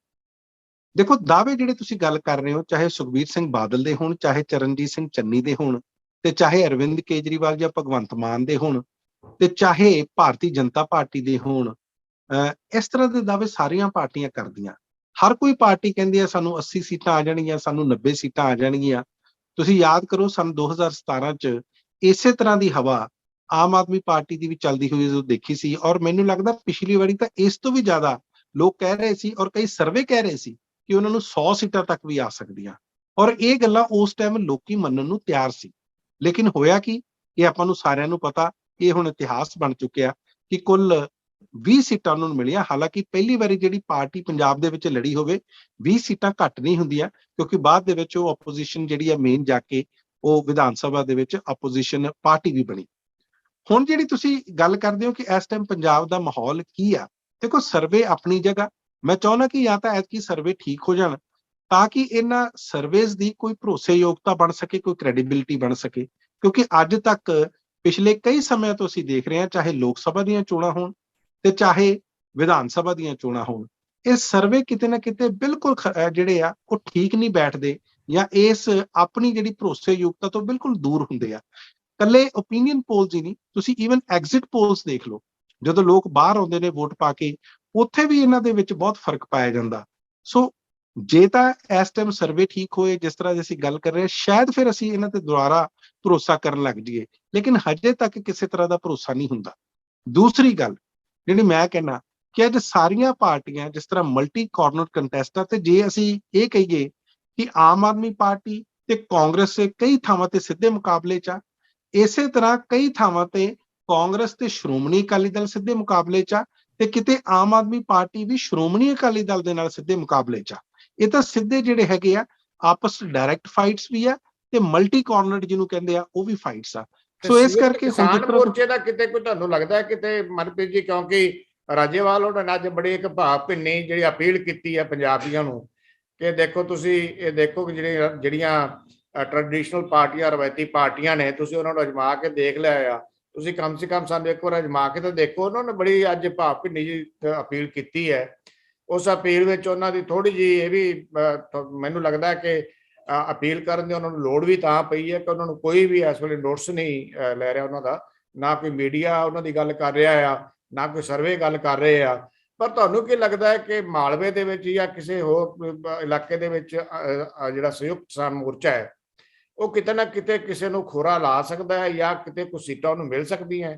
ਦੇਖੋ ਦਾਅਵੇ ਜਿਹੜੇ ਤੁਸੀਂ ਗੱਲ ਕਰ ਰਹੇ ਹੋ, ਚਾਹੇ ਸੁਖਬੀਰ ਸਿੰਘ ਬਾਦਲ ਦੇ ਹੋਣ, ਚਾਹੇ ਚਰਨਜੀਤ ਸਿੰਘ ਚੰਨੀ ਦੇ ਹੋਣ, ਤੇ ਚਾਹੇ ਅਰਵਿੰਦ ਕੇਜਰੀਵਾਲ ਜਾਂ ਭਗਵੰਤ ਮਾਨ ਦੇ ਹੋਣ, ਤੇ ਚਾਹੇ ਭਾਰਤੀ ਜਨਤਾ ਪਾਰਟੀ ਦੇ ਹੋਣ, ਇਸ ਤਰ੍ਹਾਂ ਦੇ ਦਾਅਵੇ ਸਾਰੀਆਂ ਪਾਰਟੀਆਂ ਕਰਦੀਆਂ। ਹਰ ਕੋਈ ਪਾਰਟੀ ਕਹਿੰਦੀ ਹੈ ਸਾਨੂੰ 80 ਸੀਟਾਂ ਆ ਜਾਣਗੀਆਂ, ਸਾਨੂੰ 90 ਸੀਟਾਂ ਆ ਜਾਣਗੀਆਂ। ਤੁਸੀਂ ਯਾਦ ਕਰੋ ਸਨ 2017 ਚ ਇਸੇ ਤਰ੍ਹਾਂ ਦੀ ਹਵਾ ਆਮ ਆਦਮੀ ਪਾਰਟੀ ਦੀ ਵੀ ਚੱਲਦੀ ਹੋਈ ਜਦੋਂ ਦੇਖੀ ਸੀ। ਔਰ ਮੈਨੂੰ ਲੱਗਦਾ ਪਿਛਲੀ ਵਾਰੀ ਤਾਂ ਇਸ ਤੋਂ ਵੀ ਜ਼ਿਆਦਾ ਲੋਕ ਕਹਿ ਰਹੇ ਸੀ, ਔਰ ਕਈ ਸਰਵੇ ਕਹਿ ਰਹੇ ਸੀ ਕਿ ਉਹਨਾਂ ਨੂੰ 100 ਸੀਟਾਂ ਤੱਕ ਵੀ ਆ ਸਕਦੀਆਂ। ਔਰ ਇਹ ਗੱਲਾਂ ਉਸ ਟਾਈਮ ਲੋਕੀ ਮੰਨਣ ਨੂੰ ਤਿਆਰ ਸੀ। ਲੇਕਿਨ ਹੋਇਆ ਕੀ, ਇਹ ਆਪਾਂ ਨੂੰ ਸਾਰਿਆਂ ਨੂੰ ਪਤਾ, ਇਹ ਹੁਣ ਇਤਿਹਾਸ ਬਣ ਚੁੱਕਿਆ ਕਿ ਕੁੱਲ 20 ਸੀਟਾਂ ਉਹਨਾਂ ਨੂੰ ਮਿਲੀਆਂ। ਹਾਲਾਂਕਿ ਪਹਿਲੀ ਵਾਰੀ ਜਿਹੜੀ ਪਾਰਟੀ ਪੰਜਾਬ ਦੇ ਵਿੱਚ ਲੜੀ ਹੋਵੇ 20 ਸੀਟਾਂ ਘੱਟ ਨਹੀਂ ਹੁੰਦੀਆਂ, ਕਿਉਂਕਿ ਬਾਅਦ ਦੇ ਵਿੱਚ ਉਹ ਆਪੋਜੀਸ਼ਨ ਜਿਹੜੀ ਆ ਮੇਨ ਜਾ ਕੇ ਉਹ ਵਿਧਾਨ ਸਭਾ ਦੇ ਵਿੱਚ ਆਪੋਜੀਸ਼ਨ ਪਾਰਟੀ ਵੀ ਬਣੀ। ਹੁਣ ਜਿਹੜੀ ਤੁਸੀਂ ਗੱਲ ਕਰਦੇ ਹੋ ਕਿ ਇਸ ਟਾਈਮ ਪੰਜਾਬ ਦਾ ਮਾਹੌਲ ਕੀ ਆ, ਦੇਖੋ ਸਰਵੇ ਆਪਣੀ ਜਗ੍ਹਾ, ਮੈਂ ਚਾਹੁੰਦਾ ਕਿ ਜਾਂ ਤਾਂ ਐਤਕੀ ਸਰਵੇ ਠੀਕ ਹੋ ਜਾਣ ਤਾਂ ਕਿ ਇਹਨਾਂ ਸਰਵੇਜ਼ ਦੀ ਕੋਈ ਭਰੋਸੇਯੋਗਤਾ ਬਣ ਸਕੇ, ਕੋਈ ਕ੍ਰੈਡੀਬਿਲਿਟੀ ਬਣ ਸਕੇ। ਕਿਉਂਕਿ ਅੱਜ ਤੱਕ ਪਿਛਲੇ ਕਈ ਸਮਿਆਂ ਤੋਂ ਅਸੀਂ ਦੇਖ ਰਹੇ ਹਾਂ, ਚਾਹੇ ਲੋਕ ਸਭਾ ਦੀਆਂ ਚੋਣਾਂ ਹੋਣ ਤੇ ਚਾਹੇ ਵਿਧਾਨ ਸਭਾ ਦੀਆਂ ਚੋਣਾਂ ਹੋਣ, ਇਹ ਸਰਵੇ ਕਿਤੇ ਨਾ ਕਿਤੇ ਬਿਲਕੁਲ ਜਿਹੜੇ ਆ ਉਹ ਠੀਕ ਨਹੀਂ ਬੈਠਦੇ, ਜਾਂ ਇਸ ਆਪਣੀ ਜਿਹੜੀ ਭਰੋਸੇਯੋਗਤਾ ਤੋਂ ਬਿਲਕੁਲ ਦੂਰ ਹੁੰਦੇ ਆ। ਕੱਲੇ ਓਪੀਨੀਅਨ ਪੋਲਸ ਹੀ ਨਹੀਂ, ਤੁਸੀਂ ਈਵਨ ਐਗਜ਼ਿਟ ਪੋਲਸ ਦੇਖ ਲਓ, ਜਦੋਂ ਲੋਕ ਬਾਹਰ ਆਉਂਦੇ ਨੇ ਵੋਟ ਪਾ ਕੇ, ਉੱਥੇ ਵੀ ਇਹਨਾਂ ਦੇ ਵਿੱਚ ਬਹੁਤ ਫਰਕ ਪਾਇਆ ਜਾਂਦਾ। ਸੋ ਜੇ ਤਾਂ ਇਸ ਟਾਈਮ ਸਰਵੇ ਠੀਕ ਹੋਏ, ਜਿਸ ਤਰ੍ਹਾਂ ਦੀ ਅਸੀਂ ਗੱਲ ਕਰ ਰਹੇ ਹਾਂ, ਸ਼ਾਇਦ ਫਿਰ ਅਸੀਂ ਇਹਨਾਂ ਤੇ ਦੁਬਾਰਾ ਭਰੋਸਾ ਕਰਨ ਲੱਗ ਜਾਈਏ, ਲੇਕਿਨ ਹਜੇ ਤੱਕ ਕਿਸੇ ਤਰ੍ਹਾਂ ਦਾ ਭਰੋਸਾ ਨਹੀਂ ਹੁੰਦਾ। ਦੂਸਰੀ ਗੱਲ ਜਿਹੜੀ ਮੈਂ ਕਹਿਣਾ ਕਿ ਅੱਜ ਸਾਰੀਆਂ ਪਾਰਟੀਆਂ ਜਿਸ ਤਰ੍ਹਾਂ ਮਲਟੀ ਕਾਰਨਰ ਕੰਟੈਸਟ ਆ, ਤੇ ਜੇ ਅਸੀਂ ਇਹ ਕਹੀਏ ਕਿ ਆਮ ਆਦਮੀ ਪਾਰਟੀ ਤੇ ਕਾਂਗਰਸ ਕਈ ਥਾਵਾਂ ਤੇ ਸਿੱਧੇ ਮੁਕਾਬਲੇ 'ਚ ਆ, ਇਸੇ ਤਰ੍ਹਾਂ ਕਈ ਥਾਵਾਂ ਤੇ ਕਾਂਗਰਸ ਤੇ ਸ਼੍ਰੋਮਣੀ ਅਕਾਲੀ ਦਲ ਸਿੱਧੇ ਮੁਕਾਬਲੇ 'ਚ ਆ, ਤੇ ਕਿਤੇ ਆਮ ਆਦਮੀ ਪਾਰਟੀ ਵੀ ਸ਼੍ਰੋਮਣੀ ਅਕਾਲੀ ਦਲ ਦੇ ਨਾਲ ਸਿੱਧੇ ਮੁਕਾਬਲੇ 'ਚ ਆ। ਇਹ ਤਾਂ ਸਿੱਧੇ ਜਿਹੜੇ ਹੈਗੇ ਆ ਆਪਸ ਡਾਇਰੈਕਟ ਫਾਈਟਸ ਵੀ ਆ, ਤੇ ਮਲਟੀ ਕਾਰਨਰ ਜਿਹਨੂੰ ਕਹਿੰਦੇ ਆ ਉਹ ਵੀ ਫਾਈਟਸ ਆ। ਸੋ ਇਸ ਕਰਕੇ ਹੁਣ ਕਿਸਾਨ ਮੋਰਚੇ ਦਾ ਕਿਤੇ ਕੋਈ ਤੁਹਾਨੂੰ ਲੱਗਦਾ ਹੈ ਕਿਤੇ ਮਨਪ੍ਰੀਤ ਜੀ, ਕਿਉਂਕਿ ਰਾਜੇਵਾਲ ਉਹਨਾਂ ਨੇ ਅੱਜ ਬੜੀ ਇੱਕ ਭਾਵ ਭਿੰਨੀ ਜਿਹੜੀ ਅਪੀਲ ਕੀਤੀ ਹੈ ਪੰਜਾਬੀਆਂ ਨੂੰ ਕਿ ਦੇਖੋ ਤੁਸੀਂ ਇਹ ਦੇਖੋ ਕਿ ਜਿਹੜੀਆਂ ਟ੍ਰੈਡੀਸ਼ਨਲ ਪਾਰਟੀਆਂ, ਰਵਾਇਤੀ ਪਾਰਟੀਆਂ ਨੇ, ਤੁਸੀਂ ਉਹਨਾਂ ਨੂੰ ਅਜਮਾ ਕੇ ਦੇਖ ਲਿਆ ਆ, ਤੁਸੀਂ ਕਮ ਸੇ ਕਮ ਸਾਨੂੰ ਇੱਕ ਵਾਰ ਅਜਮਾ ਕੇ ਤਾਂ ਦੇਖੋ। ਉਹਨਾਂ ਨੇ ਬੜੀ ਅੱਜ ਭਾਵ ਭਿੰਨੀ ਜੀ ਅਪੀਲ ਕੀਤੀ ਹੈ। ਉਸ ਅਪੀਲ ਵਿੱਚ ਉਹਨਾਂ ਦੀ ਥੋੜੀ ਜਿਹੀ ਇਹ ਵੀ ਮੈਨੂੰ ਲੱਗਦਾ ਕਿ ਅਪੀਲ ਕਰਨ ਦੀ ਉਹਨਾਂ ਨੂੰ ਲੋੜ ਵੀ ਤਾਂ ਪਈ ਹੈ ਕਿ ਉਹਨਾਂ ਨੂੰ ਕੋਈ ਵੀ ਇਸ ਵੇਲੇ ਨੋਟਿਸ ਨਹੀਂ ਲੈ ਰਿਹਾ ਉਹਨਾਂ ਦਾ, ਨਾ ਕੋਈ ਮੀਡੀਆ ਉਹਨਾਂ ਦੀ ਗੱਲ ਕਰ ਰਿਹਾ ਆ, ਨਾ ਕੋਈ ਸਰਵੇ ਗੱਲ ਕਰ ਰਹੇ ਆ। ਪਰ ਤੁਹਾਨੂੰ ਕੀ ਲੱਗਦਾ ਹੈ ਕਿ ਮਾਲਵੇ ਦੇ ਵਿੱਚ ਜਾਂ ਕਿਸੇ ਹੋਰ ਇਲਾਕੇ ਦੇ ਵਿੱਚ ਜਿਹੜਾ ਸੰਯੁਕਤ ਕਿਸਾਨ ਮੋਰਚਾ ਹੈ ਉਹ ਕਿਤੇ ਨਾ ਕਿਤੇ ਕਿਸੇ ਨੂੰ ਖੋਰਾ ਲਾ ਸਕਦਾ ਹੈ, ਜਾਂ ਕਿਤੇ ਕੁਝ ਸੀਟਾਂ ਉਹਨੂੰ ਮਿਲ ਸਕਦੀਆਂ?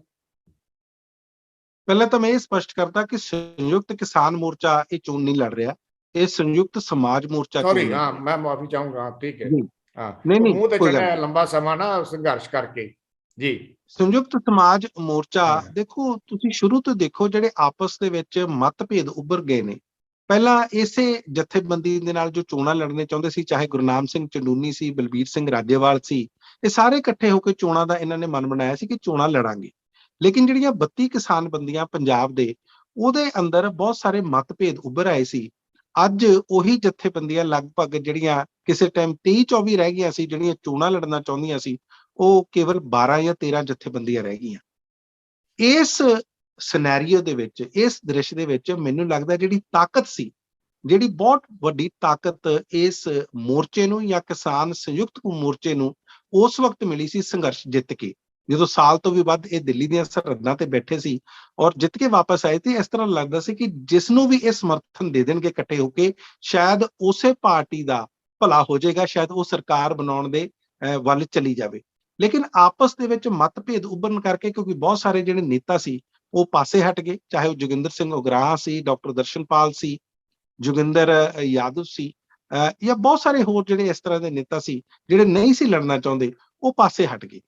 ਪਹਿਲਾਂ ਤਾਂ ਮੈਂ ਇਹ ਸਪਸ਼ਟ ਕਰਦਾ ਕਿ ਸੰਯੁਕਤ ਕਿਸਾਨ ਮੋਰਚਾ ਇਹ ਚੋਣ ਨਹੀਂ ਲੜ ਰਿਹਾ, ਇਹ ਸੰਯੁਕਤ ਸਮਾਜ ਮੋਰਚਾ ਚੋਣ ਸੌਰੀ, ਲੜ ਹਾਂ ਰਿਹਾ। ਮੈਂ ਮਾਫੀ ਚਾਹੂੰਗਾ, ਠੀਕ ਹੈ। ਜੀ ਹਾਂ, ਨਹੀਂ ਨਹੀਂ, ਮੂੰਹ ਤੇ ਕੋਈ ਗੱਲ ਚੜਿਆ ਨਹੀਂ। ਲੰਬਾ ਸਮਾਂ ਨਾ ਸੰਘਰਸ਼ ਕਰਕੇ ਜੀ। ਸੰਯੁਕਤ ਸਮਾਜ ਮੋਰਚਾ, ਹਾਂ, ਦੇਖੋ ਤੁਸੀਂ ਸ਼ੁਰੂ ਤੋਂ ਦੇਖੋ ਜਿਹੜੇ ਆਪਸ ਦੇ ਵਿੱਚ ਮਤਭੇਦ ਉੱਭਰ ਗਏ ਨੇ, ਪਹਿਲਾਂ ਇਸੇ ਜਥੇਬੰਦੀ ਦੇ ਨਾਲ ਜੋ ਚੋਣਾਂ ਲੜਨੇ ਚਾਹੁੰਦੇ ਸੀ, ਚਾਹੇ ਗੁਰਨਾਮ ਸਿੰਘ ਚੰਡੂਨੀ ਸੀ, ਬਲਬੀਰ ਸਿੰਘ ਰਾਜੇਵਾਲ ਸੀ, ਇਹ ਸਾਰੇ ਇਕੱਠੇ ਹੋ ਕੇ ਚੋਣਾਂ ਦਾ ਇਹਨਾਂ ਨੇ ਮਨ ਬਣਾਇਆ ਸੀ ਕਿ ਚੋਣਾਂ ਲੜਾਂਗੇ। ਲੇਕਿਨ ਜਿਹੜੀਆਂ 32 ਕਿਸਾਨ ਬੰਦੀਆਂ ਪੰਜਾਬ ਦੇ, ਉਹਦੇ ਅੰਦਰ ਬਹੁਤ ਸਾਰੇ ਮਤਭੇਦ ਉੱਭਰ ਆਏ ਸੀ। ਅੱਜ ਉਹੀ ਜਥੇਬੰਦੀਆਂ ਲਗਭਗ ਜਿਹੜੀਆਂ ਕਿਸੇ ਟਾਈਮ 23-24 ਰਹਿ ਗਈਆਂ ਸੀ, ਜਿਹੜੀਆਂ ਚੋਣਾਂ ਲੜਨਾ ਚਾਹੁੰਦੀਆਂ ਸੀ, ਉਹ ਕੇਵਲ 12 ਜਾਂ 13 ਜਥੇਬੰਦੀਆਂ ਰਹਿ ਗਈਆਂ। ਇਸ ਸਿਨੈਰੀਓ ਦੇ ਵਿੱਚ, ਇਸ ਦ੍ਰਿਸ਼ ਦੇ ਵਿੱਚ ਮੈਨੂੰ ਲੱਗਦਾ ਜਿਹੜੀ ਤਾਕਤ ਸੀ, ਜਿਹੜੀ ਬਹੁਤ ਵੱਡੀ ਤਾਕਤ ਇਸ ਮੋਰਚੇ ਨੂੰ ਜਾਂ ਕਿਸਾਨ ਸੰਯੁਕਤ ਮੋਰਚੇ ਨੂੰ ਉਸ ਵਕਤ ਮਿਲੀ ਸੀ ਸੰਘਰਸ਼ ਜਿੱਤ ਕੇ, ਜਦੋਂ ਸਾਲ ਤੋਂ ਵੀ ਵੱਧ ਇਹ ਦਿੱਲੀ ਦੀਆਂ ਸਰਹੱਦਾਂ ਤੇ ਬੈਠੇ ਸੀ ਔਰ ਜਿੱਤ ਕੇ ਵਾਪਸ ਆਏ ਤੇ ਇਸ ਤਰ੍ਹਾਂ ਲੱਗਦਾ ਸੀ ਕਿ ਜਿਸ ਨੂੰ ਵੀ ਇਹ ਸਮਰਥਨ ਦੇ ਦੇਣਗੇ ਇਕੱਠੇ ਹੋ ਕੇ, ਸ਼ਾਇਦ ਉਸੇ ਪਾਰਟੀ ਦਾ ਭਲਾ ਹੋ ਜਾਏਗਾ, ਸ਼ਾਇਦ ਉਹ ਸਰਕਾਰ ਬਣਾਉਣ ਦੇ ਵੱਲ ਚਲੀ ਜਾਵੇ। ਲੇਕਿਨ ਆਪਸ ਦੇ ਵਿੱਚ ਮਤਭੇਦ ਉੱਭਰਨ ਕਰਕੇ, ਕਿਉਂਕਿ ਬਹੁਤ ਸਾਰੇ ਜਿਹੜੇ ਨੇਤਾ ਸੀ ਉਹ ਪਾਸੇ ਹਟ ਗਏ, ਚਾਹੇ ਉਹ ਜੋਗਿੰਦਰ ਸਿੰਘ ਉਗਰਾਹਾਂ ਸੀ, ਡਾਕਟਰ ਦਰਸ਼ਨਪਾਲ ਸੀ, ਜੋਗਿੰਦਰ ਯਾਦਵ ਸੀ, ਜਾਂ ਬਹੁਤ ਸਾਰੇ ਹੋਰ ਜਿਹੜੇ ਇਸ ਤਰ੍ਹਾਂ ਦੇ ਨੇਤਾ ਸੀ ਜਿਹੜੇ ਨਹੀਂ ਸੀ ਲੜਨਾ ਚਾਹੁੰਦੇ, ਉਹ ਪਾਸੇ ਹਟ ਗਏ।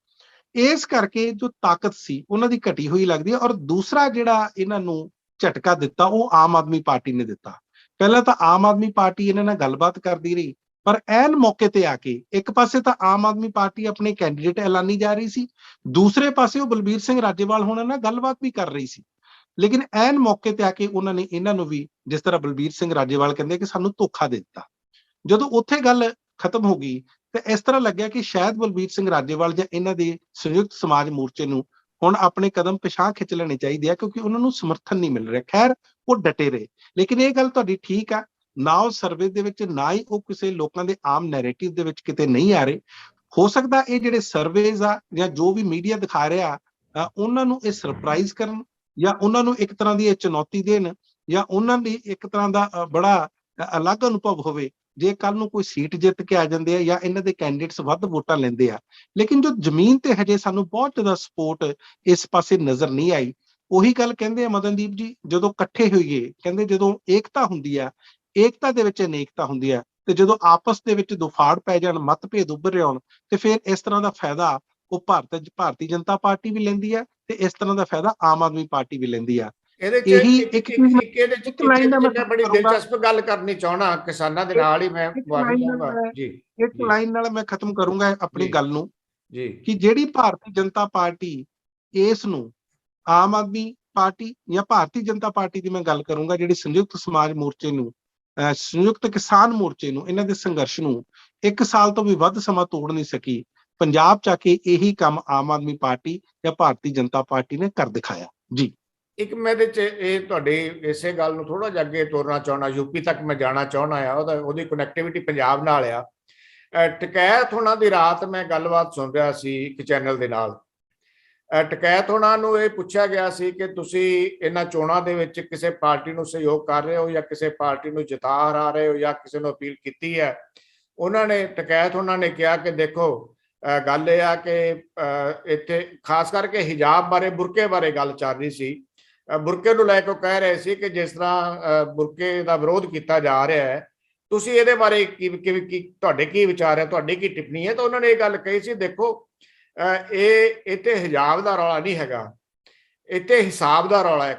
ਇਸ ਕਰਕੇ ਜੋ ਤਾਕਤ ਸੀ ਉਹਨਾਂ ਦੀ ਘਟੀ ਹੋਈ ਲੱਗਦੀ ਹੈ। ਔਰ ਦੂਸਰਾ ਜਿਹੜਾ ਇਹਨਾਂ ਨੂੰ ਝਟਕਾ ਦਿੱਤਾ ਉਹ ਆਮ ਆਦਮੀ ਪਾਰਟੀ ਨੇ ਦਿੱਤਾ। ਪਹਿਲਾਂ ਤਾਂ ਆਮ ਆਦਮੀ ਪਾਰਟੀ ਇਹਨਾਂ ਨਾਲ ਗੱਲਬਾਤ ਕਰਦੀ ਰਹੀ, ਪਰ ਐਨ ਮੌਕੇ ਤੇ ਆ ਕੇ ਇੱਕ ਪਾਸੇ ਤਾਂ ਆਮ ਆਦਮੀ ਪਾਰਟੀ ਆਪਣੇ ਕੈਂਡੀਡੇਟ ਐਲਾਨੀ ਜਾ ਰਹੀ ਸੀ, ਦੂਸਰੇ ਪਾਸੇ ਉਹ ਬਲਬੀਰ ਸਿੰਘ ਰਾਜੇਵਾਲ ਹੋਣਾ ਨਾਲ ਗੱਲਬਾਤ ਵੀ ਕਰ ਰਹੀ ਸੀ। ਲੇਕਿਨ ਐਨ ਮੌਕੇ ਤੇ ਆ ਕੇ ਉਹਨਾਂ ਨੇ ਇਹਨਾਂ ਨੂੰ ਵੀ, ਜਿਸ ਤਰ੍ਹਾਂ ਬਲਬੀਰ ਸਿੰਘ ਰਾਜੇਵਾਲ ਕਹਿੰਦੇ ਕਿ ਸਾਨੂੰ ਧੋਖਾ ਦੇ ਦਿੱਤਾ। ਜਦੋਂ ਉੱਥੇ ਗੱਲ ਖਤਮ ਹੋ ਗਈ ਤੇ ਇਸ ਤਰ੍ਹਾਂ ਲੱਗਿਆ ਕਿ ਸ਼ਾਇਦ ਬਲਬੀਰ ਸਿੰਘ ਰਾਜੇਵਾਲ ਜਾਂ ਇਹਨਾਂ ਦੇ ਸੰਯੁਕਤ ਸਮਾਜ ਮੋਰਚੇ ਨੂੰ ਹੁਣ ਆਪਣੇ ਕਦਮ ਪਿਛਾਂਹ ਖਿੱਚ ਲੈਣੇ ਚਾਹੀਦੇ ਆ, ਕਿਉਂਕਿ ਉਹਨਾਂ ਨੂੰ ਸਮਰਥਨ ਨਹੀਂ ਮਿਲ ਰਿਹਾ। ਖੈਰ ਉਹ ਡਟੇ ਰਹੇ, ਲੇਕਿਨ ਇਹ ਗੱਲ ਤੁਹਾਡੀ ਠੀਕ ਆ, ਨਾ ਉਹ ਸਰਵੇ ਦੇ ਵਿੱਚ, ਨਾ ਹੀ ਉਹ ਕਿਸੇ ਲੋਕਾਂ ਦੇ ਆਮ ਨੈਰੇਟਿਵ ਦੇ ਵਿੱਚ ਕਿਤੇ ਨਹੀਂ ਆ ਰਹੇ। ਹੋ ਸਕਦਾ ਇਹ ਜਿਹੜੇ ਸਰਵੇਜ਼ ਆ ਜਾਂ ਜੋ ਵੀ ਮੀਡੀਆ ਦਿਖਾ ਰਿਹਾ ਉਹਨਾਂ ਨੂੰ ਇਹ ਸਰਪ੍ਰਾਈਜ਼ ਕਰਨ, ਜਾਂ ਉਹਨਾਂ ਨੂੰ ਇੱਕ ਤਰ੍ਹਾਂ ਦੀ ਇਹ ਚੁਣੌਤੀ ਦੇਣ, ਜਾਂ ਉਹਨਾਂ ਲਈ ਇੱਕ ਤਰ੍ਹਾਂ ਦਾ ਬੜਾ ਅਲੱਗ ਅਨੁਭਵ ਹੋਵੇ ਜੇ ਕੱਲ ਨੂੰ ਕੋਈ ਸੀਟ ਜਿੱਤ ਕੇ ਆ ਜਾਂਦੇ ਆ ਜਾਂ ਇਹਨਾਂ ਦੇ ਕੈਂਡੀਡੇਟਸ ਵੱਧ ਵੋਟਾਂ ਲੈਂਦੇ ਆ। ਲੇਕਿਨ ਜੋ ਜ਼ਮੀਨ ਤੇ ਹਜੇ ਸਾਨੂੰ ਬਹੁਤ ਜ਼ਿਆਦਾ ਸਪੋਰਟ ਇਸ ਪਾਸੇ ਨਜ਼ਰ ਨਹੀਂ ਆਈ। ਉਹੀ ਗੱਲ ਕਹਿੰਦੇ ਆ ਮਦਨਦੀਪ ਜੀ, ਜਦੋਂ ਇਕੱਠੇ ਹੋਈਏ, ਕਹਿੰਦੇ ਜਦੋਂ ਏਕਤਾ ਹੁੰਦੀ ਆ, ਏਕਤਾ ਦੇ ਵਿੱਚ ਅਨੇਕਤਾ ਹੁੰਦੀ ਆ, ਤੇ ਜਦੋਂ ਆਪਸ ਦੇ ਵਿੱਚ ਦੁਫਾੜ ਪੈ ਜਾਣ, ਮਤਭੇਦ ਉੱਭਰ ਆਉਣ, ਤੇ ਫਿਰ ਇਸ ਤਰ੍ਹਾਂ ਦਾ ਫਾਇਦਾ ਉਹ ਭਾਰਤੀ ਜਨਤਾ ਪਾਰਟੀ ਵੀ ਲੈਂਦੀ ਹੈ ਤੇ ਇਸ ਤਰ੍ਹਾਂ ਦਾ ਫਾਇਦਾ ਆਮ ਆਦਮੀ ਪਾਰਟੀ ਵੀ ਲੈਂਦੀ ਆ। ਇਹਦੇ ਚ ਇਹੀ ਇੱਕ ਇੱਕ ਇੱਕ ਚੀਜ਼ ਇੱਕ ਇਹਦੇ ਚ ਇੱਕ ਇੱਕ ਲਾਈਨ ਇਹਦੇ ਨਾਲ ਚ ਮੈਂ ਮੈਂ ਖਤਮ ਬੜੀ ਕਰੂੰਗਾ। ਦਿਲਚਸਪ ਗੱਲ ਕਰਨੀ ਚਾਹਣਾ ਕਿਸਾਨਾਂ ਦੇ ਨਾਲ ਹੀ, ਮੈਂ ਇੱਕ ਮਾਫੀ ਲਾਈਨ ਚਾਹੂੰਗਾ ਨਾਲ ਜੀ। ਇੱਕ ਜੀ ਲਾਈਨ ਨਾਲ ਮੈਂ ਖਤਮ ਕਰੂੰਗਾ ਆਪਣੀ ਜੀ ਗੱਲ ਨੂੰ, ਜੀ ਕਿ ਜਿਹੜੀ ਭਾਰਤੀ ਜਨਤਾ ਪਾਰਟੀ ਇਸ ਨੂੰ ਆਮ ਆਦਮੀ ਪਾਰਟੀ ਜਾਂ ਭਾਰਤੀ ਜਨਤਾ ਪਾਰਟੀ ਦੀ ਮੈਂ ਗੱਲ ਕਰੂੰਗਾ, ਜਿਹੜੀ ਸੰਯੁਕਤ ਸਮਾਜ ਮੋਰਚੇ ਨੂੰ, ਸੰਯੁਕਤ ਕਿਸਾਨ ਮੋਰਚੇ ਨੂੰ, ਇਹਨਾਂ ਦੇ ਸੰਘਰਸ਼ ਨੂੰ 1 ਸਾਲ ਤੋਂ ਵੀ ਵੱਧ ਸਮਾਂ ਤੋੜ ਨਹੀਂ ਸਕੀ, ਪੰਜਾਬ ਚ ਆ ਕੇ ਇਹੀ ਕੰਮ ਆਮ ਆਦਮੀ ਪਾਰਟੀ ਜਾਂ ਭਾਰਤੀ ਜਨਤਾ ਪਾਰਟੀ ਨੇ ਕਰ ਦਿਖਾਇਆ ਜੀ। ਇੱਕ ਮੈਂ ਇਹਦੇ ਚ ਇਹ ਤੁਹਾਡੀ ਇਸੇ ਗੱਲ ਨੂੰ ਥੋੜਾ ਜਿਹਾ ਅੱਗੇ ਤੋਰਨਾ ਚਾਹਣਾ, ਯੂਪੀ ਤੱਕ ਮੈਂ ਜਾਣਾ ਚਾਹਣਾ ਆ, ਉਹਦੀ ਕਨੈਕਟੀਵਿਟੀ ਪੰਜਾਬ ਨਾਲ ਆ। ਟਕੈਤ ਹੋਣਾ ਦੀ ਰਾਤ ਮੈਂ ਗੱਲਬਾਤ ਸੁਣ ਰਿਹਾ ਸੀ ਇੱਕ ਚੈਨਲ ਦੇ ਨਾਲ। ਟਕੈਤ ਹੋਣਾ ਨੂੰ ਇਹ ਪੁੱਛਿਆ ਗਿਆ ਸੀ ਕਿ ਤੁਸੀਂ ਇਹਨਾਂ ਚੋਣਾਂ ਦੇ ਵਿੱਚ ਕਿਸੇ ਪਾਰਟੀ ਨੂੰ ਸਹਿਯੋਗ ਕਰ ਰਹੇ ਹੋ ਜਾਂ ਕਿਸੇ ਪਾਰਟੀ ਨੂੰ ਜਿਤਾ ਹਰਾ ਰਹੇ ਹੋ ਜਾਂ ਕਿਸੇ ਨੂੰ ਅਪੀਲ ਕੀਤੀ ਹੈ। ਉਹਨਾਂ ਨੇ ਟਕੈਤ ਹੋਣਾ ਨੇ ਕਿਹਾ ਕਿ ਦੇਖੋ ਗੱਲ ਇਹ ਆ ਕਿ ਇੱਥੇ ਖਾਸ ਕਰਕੇ ਹਿਜਾਬ ਬਾਰੇ, ਬੁਰਕੇ ਬਾਰੇ ਗੱਲ ਚੱਲ ਰਹੀ ਸੀ। ਬੁਰਕੇ ਨੂੰ ਲੈ ਕੇ ਕਹਿ ਰਹੇ ਸੀ ਕਿ ਜਿਸ ਤਰ੍ਹਾਂ ਬੁਰਕੇ ਦਾ ਵਿਰੋਧ ਕੀਤਾ ਜਾ ਰਿਹਾ ਹੈ, ਤੁਸੀਂ ਇਹਦੇ ਬਾਰੇ ਕੀ ਤੁਹਾਡੇ ਕੀ ਵਿਚਾਰ ਹੈ, ਤੁਹਾਡੀ ਕੀ ਟਿੱਪਣੀ ਹੈ। ਤਾਂ ਉਹਨਾਂ ਨੇ ਇਹ ਗੱਲ ਕਹੀ ਸੀ, ਦੇਖੋ ਇਹ ਇੱਥੇ ਹਿਜਾਬ ਦਾ ਰੌਲਾ ਨਹੀਂ ਹੈਗਾ, ਇੱਥੇ ਹਿਸਾਬ ਦਾ ਰੌਲਾ ਹੈ।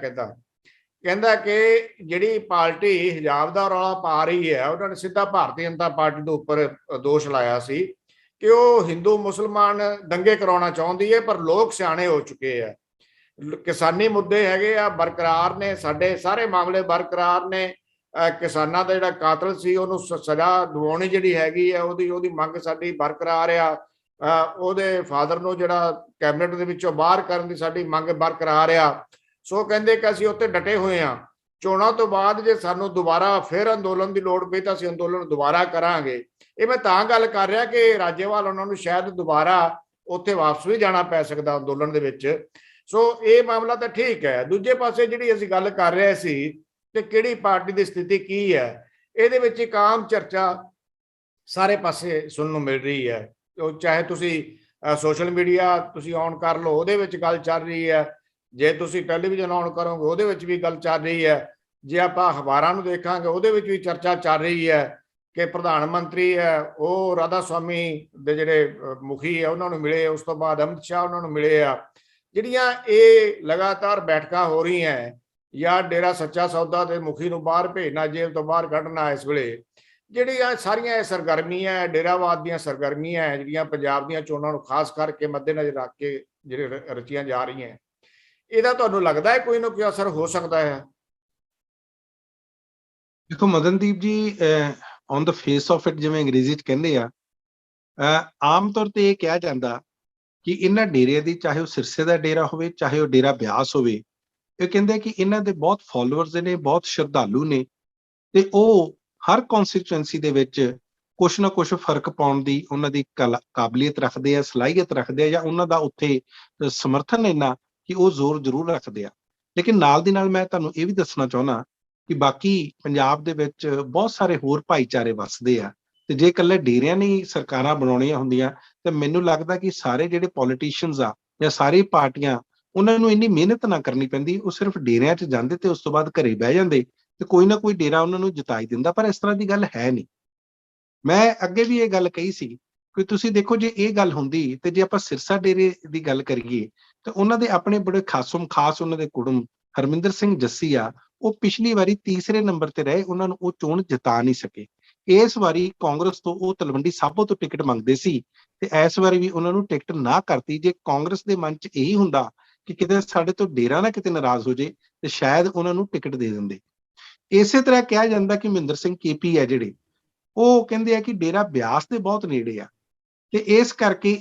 ਕਹਿੰਦਾ ਕਿ ਜਿਹੜੀ ਪਾਰਟੀ ਹਿਜਾਬ ਦਾ ਰੌਲਾ ਪਾ ਰਹੀ ਹੈ, ਉਹਨਾਂ ਨੇ ਸਿੱਧਾ ਭਾਰਤੀ ਜਨਤਾ ਪਾਰਟੀ ਦੇ ਉੱਪਰ ਦੋਸ਼ ਲਾਇਆ ਸੀ ਕਿ ਉਹ ਹਿੰਦੂ ਮੁਸਲਮਾਨ ਦੰਗੇ ਕਰਾਉਣਾ ਚਾਹੁੰਦੀ ਹੈ, ਪਰ ਲੋਕ ਸਿਆਣੇ ਹੋ ਚੁੱਕੇ ਆ, ਕਿਸਾਨੀ ਮੁੱਦੇ ਹੈਗੇ ਆ ਬਰਕਰਾਰ ਨੇ, ਸਾਡੇ ਸਾਰੇ ਮਾਮਲੇ ਬਰਕਰਾਰ ਨੇ। ਕਿਸਾਨਾਂ ਦਾ ਜਿਹੜਾ ਕਾਤਲ ਸੀ ਉਹਨੂੰ ਸਜ਼ਾ ਦਿਵਾਉਣੀ ਜਿਹੜੀ ਹੈਗੀ ਆ, ਉਹਦੀ ਮੰਗ ਸਾਡੀ ਬਰਕਰਾਰ ਆ। ਉਹਦੇ ਫਾਦਰ ਨੂੰ ਜਿਹੜਾ ਕੈਬਨਿਟ ਦੇ ਵਿੱਚੋਂ ਬਾਹਰ ਕਰਨ ਦੀ ਸਾਡੀ ਮੰਗ ਬਰਕਰਾਰ ਆ। ਸੋ ਕਹਿੰਦੇ ਕਿ ਅਸੀਂ ਉੱਤੇ ਡਟੇ ਹੋਏ ਹਾਂ। ਚੋਣਾਂ ਤੋਂ ਬਾਅਦ ਜੇ ਸਾਨੂੰ ਦੁਬਾਰਾ ਫਿਰ ਅੰਦੋਲਨ ਦੀ ਲੋੜ ਪਈ ਤਾਂ ਅਸੀਂ ਅੰਦੋਲਨ ਦੁਬਾਰਾ ਕਰਾਂਗੇ। ਇਹ ਮੈਂ ਤਾਂ ਗੱਲ ਕਰ ਰਿਹਾ ਕਿ ਰਾਜੇਵਾਲ ਉਹਨਾਂ ਨੂੰ ਸ਼ਾਇਦ ਦੁਬਾਰਾ ਉੱਥੇ ਵਾਪਸ ਵੀ ਜਾਣਾ ਪੈ ਸਕਦਾ ਅੰਦੋਲਨ ਦੇ ਵਿੱਚ। ਸੋ ਇਹ ਮਾਮਲਾ ਤਾਂ ਠੀਕ ਹੈ। ਦੂਜੇ ਪਾਸੇ ਜਿਹੜੀ ਅਸੀਂ ਗੱਲ ਕਰ ਰਹੇ ਸੀ ਕਿ ਕਿਹੜੀ ਪਾਰਟੀ ਦੀ ਸਥਿਤੀ ਕੀ ਹੈ, ਇਹਦੇ ਵਿੱਚ ਇੱਕ ਆਮ ਚਰਚਾ ਸਾਰੇ ਪਾਸੇ ਸੁਣਨ ਨੂੰ ਮਿਲ ਰਹੀ ਹੈ। ਉਹ ਚਾਹੇ ਤੁਸੀਂ ਸੋਸ਼ਲ ਮੀਡੀਆ ਤੁਸੀਂ ਔਨ ਕਰ ਲਓ, ਉਹਦੇ ਵਿੱਚ ਗੱਲ ਚੱਲ ਰਹੀ ਹੈ। ਜੇ ਤੁਸੀਂ ਟੈਲੀਵਿਜ਼ਨ ਔਨ ਕਰੋਗੇ ਉਹਦੇ ਵਿੱਚ ਵੀ ਗੱਲ ਚੱਲ ਰਹੀ ਹੈ। ਜੇ ਆਪਾਂ ਅਖਬਾਰਾਂ ਨੂੰ ਦੇਖਾਂਗੇ ਉਹਦੇ ਵਿੱਚ ਵੀ ਚਰਚਾ ਚੱਲ ਰਹੀ ਹੈ ਕਿ ਪ੍ਰਧਾਨ ਮੰਤਰੀ ਹੈ ਉਹ ਰਾਧਾ ਸਵਾਮੀ ਦੇ ਜਿਹੜੇ ਮੁਖੀ ਹੈ ਉਹਨਾਂ ਨੂੰ ਮਿਲੇ, ਉਸ ਤੋਂ ਬਾਅਦ ਅਮਿਤ ਸ਼ਾਹ ਉਹਨਾਂ ਨੂੰ ਮਿਲੇ ਆ। ਜਿਹੜੀਆਂ ਇਹ ਲਗਾਤਾਰ ਬੈਠਕਾਂ ਹੋ ਰਹੀਆਂ ਜਾਂ ਡੇਰਾ ਸੱਚਾ ਸੌਦਾ ਦੇ ਮੁਖੀ ਨੂੰ ਬਾਹਰ ਭੇਜਣਾ, ਜੇਲ੍ਹ ਤੋਂ ਬਾਹਰ ਕੱਢਣਾ, ਇਸ ਵੇਲੇ ਜਿਹੜੀਆਂ ਸਾਰੀਆਂ ਇਹ ਸਰਗਰਮੀਆਂ, ਡੇਰਾਵਾਦ ਦੀਆਂ ਸਰਗਰਮੀਆਂ ਜਿਹੜੀਆਂ ਪੰਜਾਬ ਦੀਆਂ ਚੋਣਾਂ ਨੂੰ ਖਾਸ ਕਰਕੇ ਮੱਦੇਨਜ਼ਰ ਰੱਖ ਕੇ ਜਿਹੜੇ ਰਚੀਆਂ ਜਾ ਰਹੀਆਂ, ਇਹਦਾ ਤੁਹਾਨੂੰ ਲੱਗਦਾ ਹੈ ਕੋਈ ਨਾ ਕੋਈ ਅਸਰ ਹੋ ਸਕਦਾ ਹੈ? ਦੇਖੋ ਮਦਨਦੀਪ ਜੀ, on the face of it ਜਿਵੇਂ ਅੰਗਰੇਜ਼ੀ ਚ ਕਹਿੰਦੇ ਆ, ਆਮ ਤੌਰ ਤੇ ਇਹ ਕਿਹਾ ਜਾਂਦਾ ਕਿ ਇਹਨਾਂ ਡੇਰਿਆਂ ਦੀ, ਚਾਹੇ ਉਹ ਸਿਰਸੇ ਦਾ ਡੇਰਾ ਹੋਵੇ ਚਾਹੇ ਉਹ ਡੇਰਾ ਬਿਆਸ ਹੋਵੇ, ਇਹ ਕਹਿੰਦੇ ਕਿ ਇਹਨਾਂ ਦੇ ਬਹੁਤ ਫੋਲੋਅਰਸ ਨੇ, ਬਹੁਤ ਸ਼ਰਧਾਲੂ ਨੇ, ਤੇ ਉਹ ਹਰ ਕੌਂਸਟੀਚੁਐਂਸੀ ਦੇ ਵਿੱਚ ਕੁਛ ਨਾ ਕੁਛ ਫਰਕ ਪਾਉਣ ਦੀ ਉਹਨਾਂ ਦੀ ਕਾਬਲੀਅਤ ਰੱਖਦੇ ਆ, ਸਲਾਹੀਅਤ ਰੱਖਦੇ ਆ, ਜਾਂ ਉਹਨਾਂ ਦਾ ਉੱਥੇ ਸਮਰਥਨ ਇੰਨਾ ਕਿ ਉਹ ਜ਼ੋਰ ਜ਼ਰੂਰ ਰੱਖਦੇ ਆ। ਲੇਕਿਨ ਨਾਲ ਦੀ ਨਾਲ ਮੈਂ ਤੁਹਾਨੂੰ ਇਹ ਵੀ ਦੱਸਣਾ ਚਾਹੁੰਦਾ ਕਿ ਬਾਕੀ ਪੰਜਾਬ ਦੇ ਵਿੱਚ ਬਹੁਤ ਸਾਰੇ ਹੋਰ ਭਾਈਚਾਰੇ ਵੱਸਦੇ ਆ, ਤੇ ਜੇ ਇਕੱਲੇ ਡੇਰਿਆਂ ਨੇ ਸਰਕਾਰਾਂ ਬਣਾਉਣੀਆਂ ਹੁੰਦੀਆਂ ਤੇ ਮੈਨੂੰ ਲੱਗਦਾ ਕਿ ਸਾਰੇ ਜਿਹੜੇ ਪੋਲੀਟੀਸ਼ੀਅਨਸ ਆ ਜਾਂ ਸਾਰੀ ਪਾਰਟੀਆਂ, ਉਹਨਾਂ ਨੂੰ ਇੰਨੀ ਮਿਹਨਤ ਨਾ ਕਰਨੀ ਪੈਂਦੀ। ਉਹ ਸਿਰਫ ਡੇਰਿਆਂ 'ਚ ਜਾਂਦੇ ਤੇ ਉਸ ਤੋਂ ਬਾਅਦ ਘਰੇ ਬਹਿ ਜਾਂਦੇ ਤੇ ਕੋਈ ਨਾ ਕੋਈ ਡੇਰਾ ਉਹਨਾਂ ਨੂੰ ਜਿਤਾ ਹੀ ਦਿੰਦਾ। ਪਰ ਇਸ ਤਰ੍ਹਾਂ ਦੀ ਗੱਲ ਹੈ ਨਹੀਂ। ਮੈਂ ਅੱਗੇ ਵੀ ਇਹ ਗੱਲ ਕਹੀ ਸੀ ਕਿ ਤੁਸੀਂ ਦੇਖੋ, ਜੇ ਇਹ ਗੱਲ ਹੁੰਦੀ ਤੇ ਜੇ ਆਪਾਂ ਸਿਰਸਾ ਡੇਰੇ ਦੀ ਗੱਲ ਕਰੀਏ ਤਾਂ ਉਹਨਾਂ ਦੇ ਆਪਣੇ ਬੜੇ ਖਾਸ ਉਹਨਾਂ ਦੇ ਕੁੜਮ ਹਰਮਿੰਦਰ ਸਿੰਘ ਜੱਸੀ ਆ, ਉਹ ਪਿਛਲੀ ਵਾਰੀ ਤੀਸਰੇ ਨੰਬਰ ਤੇ ਰਹੇ, ਉਹਨਾਂ ਨੂੰ ਉਹ ਚੋਣ ਜਿਤਾ ਨਹੀਂ ਸਕੇ। ਇਸ ਵਾਰੀ ਕਾਂਗਰਸ ਤੋਂ ਉਹ ਤਲਵੰਡੀ ਸਾਬੋ ਤੋਂ ਟਿਕਟ ਮੰਗਦੇ ਸੀ ਤੇ ਇਸ ਵਾਰੀ ਵੀ ਉਹਨਾਂ ਨੂੰ ਟਿਕਟ ਨਾ ਕਰਤੀ। ਜੇ ਕਾਂਗਰਸ ਦੇ ਮਨ 'ਚ ਇਹੀ ਹੁੰਦਾ ਕਿ ਕਿਤੇ ਸਾਡੇ ਤੋਂ ਡੇਰਾ ਨਾ ਕਿਤੇ ਨਾਰਾਜ਼ ਹੋ ਜੇ ਤੇ ਸ਼ਾਇਦ ਉਹਨਾਂ ਨੂੰ ਟਿਕਟ ਦੇ ਦਿੰਦੇ। ਇਸੇ ਤਰ੍ਹਾਂ ਕਿਹਾ ਜਾਂਦਾ ਕਿ ਮਹਿੰਦਰ ਸਿੰਘ ਕੇਪੀ ਹੈ ਜਿਹੜੇ, ਉਹ ਕਹਿੰਦੇ ਆ ਕਿ ਡੇਰਾ ਬਿਆਸ ਦੇ ਬਹੁਤ ਨੇੜੇ ਆ ਤੇ ਇਸ ਕਰਕੇ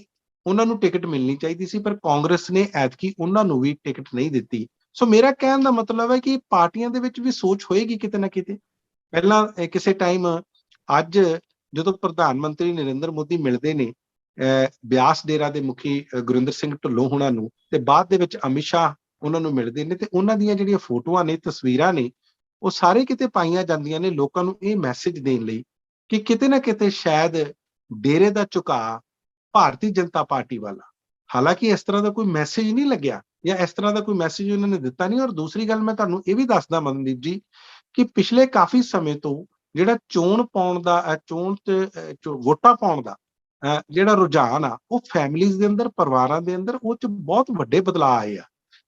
ਉਹਨਾਂ ਨੂੰ ਟਿਕਟ ਮਿਲਣੀ ਚਾਹੀਦੀ ਸੀ, ਪਰ ਕਾਂਗਰਸ ਨੇ ਐਤਕੀ ਉਹਨਾਂ ਨੂੰ ਵੀ ਟਿਕਟ ਨਹੀਂ ਦਿੱਤੀ। ਸੋ ਮੇਰਾ ਕਹਿਣ ਦਾ ਮਤਲਬ ਹੈ ਕਿ ਪਾਰਟੀਆਂ ਦੇ ਵਿੱਚ ਵੀ ਸੋਚ ਹੋਏਗੀ ਕਿਤੇ ਨਾ ਕਿਤੇ। ਪਹਿਲਾਂ ਕਿਸੇ ਟਾਈਮ, ਅੱਜ ਜਦੋਂ ਪ੍ਰਧਾਨ ਮੰਤਰੀ ਨਰਿੰਦਰ ਮੋਦੀ ਮਿਲਦੇ ਨੇ ਬਿਆਸ ਡੇਰਾ ਦੇ ਮੁਖੀ ਗੁਰਿੰਦਰ ਸਿੰਘ ਢਿੱਲੋਂ ਹੋਣਾ ਨੂੰ, ਤੇ ਬਾਅਦ ਦੇ ਵਿੱਚ ਅਮਿਤ ਸ਼ਾਹ ਉਹਨਾਂ ਨੂੰ ਮਿਲਦੇ ਨੇ, ਤੇ ਉਹਨਾਂ ਦੀਆਂ ਜਿਹੜੀਆਂ ਫੋਟੋਆਂ ਨੇ, ਤਸਵੀਰਾਂ ਨੇ, ਉਹ ਸਾਰੇ ਕਿਤੇ ਪਾਈਆਂ ਜਾਂਦੀਆਂ ਨੇ ਲੋਕਾਂ ਨੂੰ ਇਹ ਮੈਸੇਜ ਦੇਣ ਲਈ ਕਿ ਕਿਤੇ ਨਾ ਕਿਤੇ ਸ਼ਾਇਦ ਡੇਰੇ ਦਾ ਝੁਕਾਅ ਭਾਰਤੀ ਜਨਤਾ ਪਾਰਟੀ ਵਾਲਾ। ਹਾਲਾਂਕਿ ਇਸ ਤਰ੍ਹਾਂ ਦਾ ਕੋਈ ਮੈਸੇਜ ਨਹੀਂ ਲੱਗਿਆ ਜਾਂ ਇਸ ਤਰ੍ਹਾਂ ਦਾ ਕੋਈ ਮੈਸੇਜ ਉਹਨਾਂ ਨੇ ਦਿੱਤਾ ਨਹੀਂ। ਔਰ ਦੂਸਰੀ ਗੱਲ ਮੈਂ ਤੁਹਾਨੂੰ ਇਹ ਵੀ ਦੱਸਦਾ ਮਨਦੀਪ ਜੀ ਕਿ ਪਿਛਲੇ ਕਾਫੀ ਸਮੇਂ ਤੋਂ ਜਿਹੜਾ ਚੋਣ ਪਾਉਣ ਦਾ ਚੋਣ ਤੇ ਵੋਟਾਂ ਪਾਉਣ ਦਾ ਜਿਹੜਾ ਰੁਝਾਨ ਆ ਉਹ ਫੈਮਿਲੀਜ਼ ਦੇ ਅੰਦਰ, ਪਰਿਵਾਰਾਂ ਦੇ ਅੰਦਰ ਉਹ ਚ ਬਹੁਤ ਵੱਡੇ ਬਦਲਾਅ ਆਏ ਆ।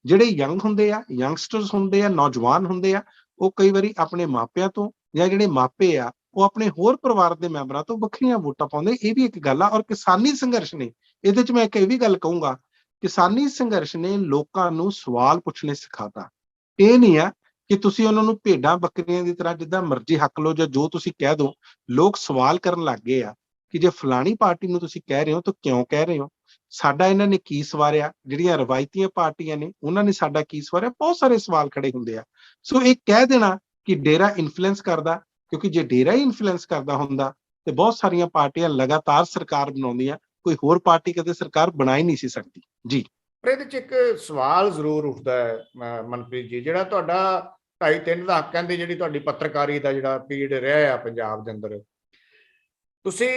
ਜਿਹੜੇ ਯੰਗ ਹੁੰਦੇ ਆ, ਯੰਗਸਟਰਸ ਹੁੰਦੇ ਆ, ਨੌਜਵਾਨ ਹੁੰਦੇ ਆ, ਉਹ ਕਈ ਵਾਰੀ ਆਪਣੇ ਮਾਪਿਆਂ ਤੋਂ ਜਾਂ ਜਿਹੜੇ ਮਾਪੇ ਆ ਉਹ ਆਪਣੇ ਹੋਰ ਪਰਿਵਾਰ ਦੇ ਮੈਂਬਰਾਂ ਤੋਂ ਵੱਖਰੀਆਂ ਵੋਟਾਂ ਪਾਉਂਦੇ। ਇਹ ਵੀ ਇੱਕ ਗੱਲ ਆ। ਔਰ ਕਿਸਾਨੀ ਸੰਘਰਸ਼ ਨੇ ਇਹਦੇ ਚ ਮੈਂ ਇੱਕ ਇਹ ਵੀ ਗੱਲ ਕਹੂੰਗਾ, ਕਿਸਾਨੀ ਸੰਘਰਸ਼ ਨੇ ਲੋਕਾਂ ਨੂੰ ਸਵਾਲ ਪੁੱਛਣੇ ਸਿਖਾਤਾ। ਇਹ ਨਹੀਂ ਆ ਕਿ ਤੁਸੀਂ ਉਹਨਾਂ ਨੂੰ ਭੇਡਾਂ ਬੱਕਰੀਆਂ ਦੀ ਤਰ੍ਹਾਂ ਜਿੱਦਾਂ ਮਰਜ਼ੀ ਹੱਕ ਲਓ ਜਾਂ ਜੋ ਤੁਸੀਂ ਕਹਿ ਦਿਓ। ਲੋਕ ਸਵਾਲ ਕਰਨ ਲੱਗ ਗਏ ਆ ਕਿ ਜੇ ਫਲਾਣੀ ਪਾਰਟੀ ਨੂੰ ਤੁਸੀਂ ਕਹਿ ਰਹੇ ਹੋ ਤਾਂ ਕਿਉਂ ਕਹਿ ਰਹੇ ਹੋ, ਸਾਡਾ ਇਹਨਾਂ ਨੇ ਕੀ ਸਵਾਰਿਆ, ਜਿਹੜੀਆਂ ਰਵਾਇਤੀਆਂ ਪਾਰਟੀਆਂ ਨੇ ਉਹਨਾਂ ਨੇ ਸਾਡਾ ਕੀ ਸਵਾਰਿਆ। ਬਹੁਤ ਸਾਰੇ ਸਵਾਲ ਖੜੇ ਹੁੰਦੇ ਆ। ਸੋ ਇਹ ਕਹਿ ਦੇਣਾ ਕਿ ਡੇਰਾ ਇਨਫਲੂਐਂਸ ਕਰਦਾ, ਕਿਉਂਕਿ ਜੇ ਡੇਰਾ ਹੀ ਇਨਫਲੂਐਂਸ ਕਰਦਾ ਹੁੰਦਾ ਤੇ ਬਹੁਤ ਸਾਰੀਆਂ ਪਾਰਟੀਆਂ ਲਗਾਤਾਰ ਸਰਕਾਰ ਬਣਾਉਂਦੀਆਂ, ਕੋਈ ਹੋਰ ਪਾਰਟੀ ਕਦੇ ਸਰਕਾਰ ਬਣਾ ਹੀ ਨਹੀਂ ਸੀ ਸਕਦੀ। ਜੀ, ਪਰ ਇਹਦੇ ਚ ਇੱਕ ਸਵਾਲ ਜ਼ਰੂਰ ਉੱਠਦਾ ਹੈ ਮਨਪ੍ਰੀਤ ਜੀ, ਜਿਹੜਾ ਤੁਹਾਡਾ 2.5-3 ਦਹਾਕਿਆਂ ਦੀ ਜਿਹੜੀ ਤੁਹਾਡੀ ਪੱਤਰਕਾਰੀ ਦਾ ਜਿਹੜਾ ਪੀਰੀਅਡ ਰਿਹਾ ਆ ਪੰਜਾਬ ਦੇ ਅੰਦਰ, ਤੁਸੀਂ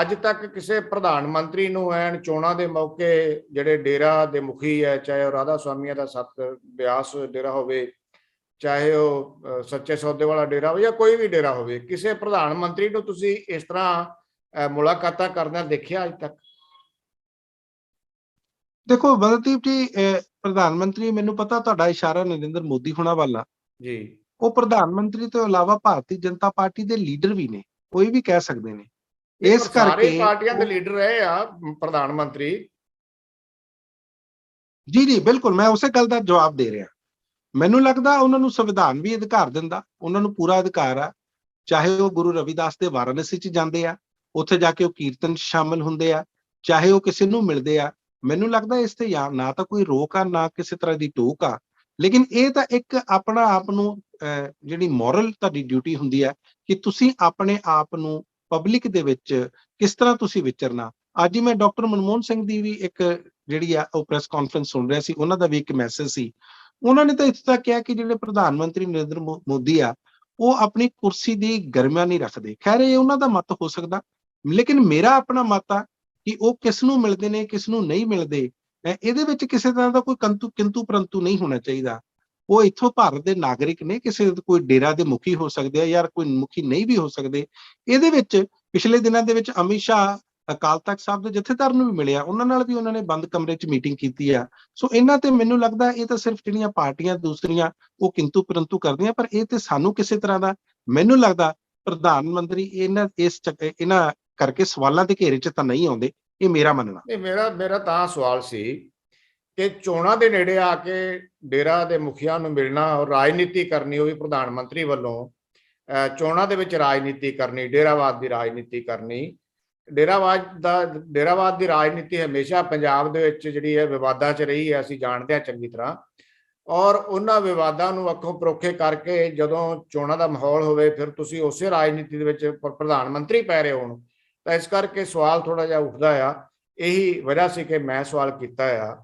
ਅੱਜ ਤੱਕ ਕਿਸੇ ਪ੍ਰਧਾਨ ਮੰਤਰੀ ਨੂੰ ਐਨ ਚੋਣਾਂ ਦੇ ਮੌਕੇ ਜਿਹੜੇ ਡੇਰਾ ਦੇ ਮੁਖੀ ਹੈ, ਚਾਹੇ ਉਹ ਰਾਧਾ ਸਵਾਮੀਆਂ ਦਾ ਸੱਤ ਬਿਆਸ ਡੇਰਾ ਹੋਵੇ, ਚਾਹੇ ਉਹ ਸੱਚੇ ਸੌਦੇ ਵਾਲਾ ਡੇਰਾ ਹੋਵੇ ਜਾਂ ਕੋਈ ਵੀ ਡੇਰਾ ਹੋਵੇ, ਕਿਸੇ ਪ੍ਰਧਾਨ ਮੰਤਰੀ ਨੂੰ ਤੁਸੀਂ ਇਸ ਤਰ੍ਹਾਂ ਮੁਲਾਕਾਤਾਂ ਕਰਦਿਆਂ ਦੇਖਿਆ ਅੱਜ ਤੱਕ? ਦੇਖੋ ਬਲਦੀਪ ਜੀ, ਪ੍ਰਧਾਨ ਮੰਤਰੀ, ਮੈਨੂੰ ਪਤਾ ਤੁਹਾਡਾ ਇਸ਼ਾਰਾ ਨਰਿੰਦਰ ਮੋਦੀ ਹੋਣਾ ਵਾਲਾ ਜੀ, ਉਹ ਪ੍ਰਧਾਨ ਮੰਤਰੀ ਤੋਂ ਇਲਾਵਾ ਭਾਰਤੀ ਜਨਤਾ ਪਾਰਟੀ ਦੇ ਲੀਡਰ ਵੀ ਨੇ, ਕੋਈ ਵੀ ਕਹਿ ਸਕਦੇ ਨੇ। ਇਸ ਸਾਰੇ ਕਰਕੇ ਪਾਰਟੀਆਂ ਦੇ ਲੀਡਰ ਰਹੇ ਆ ਪ੍ਰਧਾਨ ਮੰਤਰੀ। ਜੀ ਜੀ ਬਿਲਕੁਲ, ਮੈਂ ਉਸੇ ਗੱਲ ਦਾ ਜਵਾਬ ਦੇ ਰਿਹਾ। ਮੈਨੂੰ ਲੱਗਦਾ ਉਹਨਾਂ ਨੂੰ ਸੰਵਿਧਾਨ ਵੀ ਅਧਿਕਾਰ ਦਿੰਦਾ, ਉਹਨਾਂ ਨੂੰ ਪੂਰਾ ਅਧਿਕਾਰ ਆ। ਚਾਹੇ ਉਹ ਗੁਰੂ ਰਵਿਦਾਸ ਦੇ ਵਾਰਾਣਸੀ ਚ ਜਾਂਦੇ ਆ, ਉੱਥੇ ਜਾ ਕੇ ਉਹ ਕੀਰਤਨ ਚ ਸ਼ਾਮਿਲ ਹੁੰਦੇ ਆ, ਚਾਹੇ ਉਹ ਕਿਸੇ ਨੂੰ ਮਿਲਦੇ ਆ। ਮੈਨੂੰ ਲੱਗਦਾ ਇਸ ਤੇ ਨਾ ਤਾਂ ਕੋਈ ਰੋਕ ਆ, ਨਾ ਕਿਸੇ ਤਰ੍ਹਾਂ ਦੀ ਟੋਕ ਆ। ਲੇਕਿਨ ਇਹ ਤਾਂ ਇੱਕ ਆਪਣਾ ਆਪ ਨੂੰ ਜਿਹੜੀ ਮੋਰਲ ਤੁਹਾਡੀ ਡਿਊਟੀ ਹੁੰਦੀ ਹੈ ਕਿ ਤੁਸੀਂ ਆਪਣੇ ਆਪ ਨੂੰ ਪਬਲਿਕ ਦੇ ਵਿੱਚ ਕਿਸ ਤਰ੍ਹਾਂ ਤੁਸੀਂ ਵਿਚਰਨਾ। ਅੱਜ ਹੀ ਮੈਂ ਡਾਕਟਰ ਮਨਮੋਹਨ ਸਿੰਘ ਦੀ ਵੀ ਇੱਕ ਜਿਹੜੀ ਆ ਉਹ ਪ੍ਰੈਸ ਕਾਨਫਰੰਸ ਸੁਣ ਰਿਹਾ ਸੀ, ਉਹਨਾਂ ਦਾ ਵੀ ਇੱਕ ਮੈਸੇਜ ਸੀ। ਉਹਨਾਂ ਨੇ ਤਾਂ ਇੱਥੇ ਤੱਕ ਕਿਹਾ ਕਿ ਜਿਹੜੇ ਪ੍ਰਧਾਨ ਮੰਤਰੀ ਨਰਿੰਦਰ ਮੋਦੀ ਆ ਉਹ ਆਪਣੀ ਕੁਰਸੀ ਦੀ ਗਰਿਮਾ ਨਹੀਂ ਰੱਖਦੇ। ਖੈਰ ਇਹ ਉਹਨਾਂ ਦਾ ਮਤ ਹੋ ਸਕਦਾ, ਲੇਕਿਨ ਮੇਰਾ ਆਪਣਾ ਮਤ ਆ ਕਿ ਉਹ ਕਿਸ ਨੂੰ ਮਿਲਦੇ ਨੇ, ਕਿਸ ਨੂੰ ਨਹੀਂ ਮਿਲਦੇ, ਇਹਦੇ ਵਿੱਚ ਕਿਸੇ ਤਰ੍ਹਾਂ ਦਾ ਕੋਈ ਕਿੰਤੂ ਪਰੰਤੂ ਨਹੀਂ ਹੋਣਾ ਚਾਹੀਦਾ। ਉਹ ਇੱਥੋਂ ਭਾਰਤ ਦੇ ਨਾਗਰਿਕ ਨੇ, ਕਿਸੇ ਕੋਈ ਡੇਰਾ ਦੇ ਮੁਖੀ ਹੋ ਸਕਦੇ ਆ ਜਾਂ ਕੋਈ ਮੁਖੀ ਨਹੀਂ ਵੀ ਹੋ ਸਕਦੇ। ਇਹਦੇ ਵਿੱਚ ਪਿਛਲੇ ਦਿਨਾਂ ਦੇ ਵਿੱਚ ਅਮਿਤ ਸ਼ਾਹ ਅਕਾਲ ਤਖਤ ਸਾਹਿਬ ਦੇ ਜਥੇਦਾਰ ਨੂੰ ਵੀ ਮਿਲਿਆ, ਉਹਨਾਂ ਨਾਲ ਵੀ ਉਹਨਾਂ ਨੇ ਬੰਦ ਕਮਰੇ 'ਚ ਮੀਟਿੰਗ ਕੀਤੀ ਆ। ਸੋ ਇਹਨਾਂ ਤੇ ਮੈਨੂੰ ਲੱਗਦਾ ਇਹ ਤਾਂ ਸਿਰਫ ਜਿਹੜੀਆਂ ਪਾਰਟੀਆਂ ਦੂਸਰੀਆਂ ਉਹ ਕਿੰਤੂ ਪਰੰਤੂ ਕਰਦੀਆਂ, ਪਰ ਇਹ ਤੇ ਸਾਨੂੰ ਕਿਸੇ ਤਰ੍ਹਾਂ ਦਾ, ਮੈਨੂੰ ਲੱਗਦਾ ਪ੍ਰਧਾਨ ਮੰਤਰੀ ਇਹਨਾਂ ਕਰਕੇ ਸਵਾਲਾਂ ਦੇ ਘੇਰੇ 'ਚ ਤਾਂ ਨਹੀਂ ਆਉਂਦੇ, ਇਹ ਮੇਰਾ ਮੰਨਣਾ। ਇਹ ਮੇਰਾ ਤਾਂ ਸਵਾਲ ਸੀ ਕਿ ਚੋਣਾਂ ਦੇ ਨੇੜੇ ਆ ਕੇ ਡੇਰਾ ਦੇ ਮੁਖੀਆਂ ਨੂੰ ਮਿਲਣਾ ਔਰ ਰਾਜਨੀਤੀ ਕਰਨੀ, ਉਹ ਵੀ ਪ੍ਰਧਾਨ ਮੰਤਰੀ ਵੱਲੋਂ ਚੋਣਾਂ ਦੇ ਵਿੱਚ ਰਾਜਨੀਤੀ ਕਰਨੀ, ਡੇਰਾਵਾਦ ਦੀ ਰਾਜਨੀਤੀ ਕਰਨੀ। ਡੇਰਾਵਾਦ ਦੀ ਰਾਜਨੀਤੀ ਹਮੇਸ਼ਾ ਪੰਜਾਬ ਦੇ ਵਿੱਚ ਜਿਹੜੀ ਹੈ ਵਿਵਾਦਾਂ 'ਚ ਰਹੀ ਹੈ, ਅਸੀਂ ਜਾਣਦੇ ਹਾਂ ਚੰਗੀ ਤਰ੍ਹਾਂ। ਔਰ ਉਹਨਾਂ ਵਿਵਾਦਾਂ ਨੂੰ ਅੱਖੋਂ ਪਰੋਖੇ ਕਰਕੇ ਜਦੋਂ ਚੋਣਾਂ ਦਾ ਮਾਹੌਲ ਹੋਵੇ ਫਿਰ ਤੁਸੀਂ ਉਸੇ ਰਾਜਨੀਤੀ ਦੇ ਵਿੱਚ ਪ੍ਰਧਾਨ ਮੰਤਰੀ ਪੈ ਰਹੇ ਹੋਣ, ਤਾਂ ਇਸ ਕਰਕੇ ਸਵਾਲ ਥੋੜਾ ਜਿਹਾ ਉੱਠਦਾ ਆ। ਇਹੀ ਵਜ੍ਹਾ ਸੀ ਕਿ ਮੈਂ ਸਵਾਲ ਕੀਤਾ ਆ।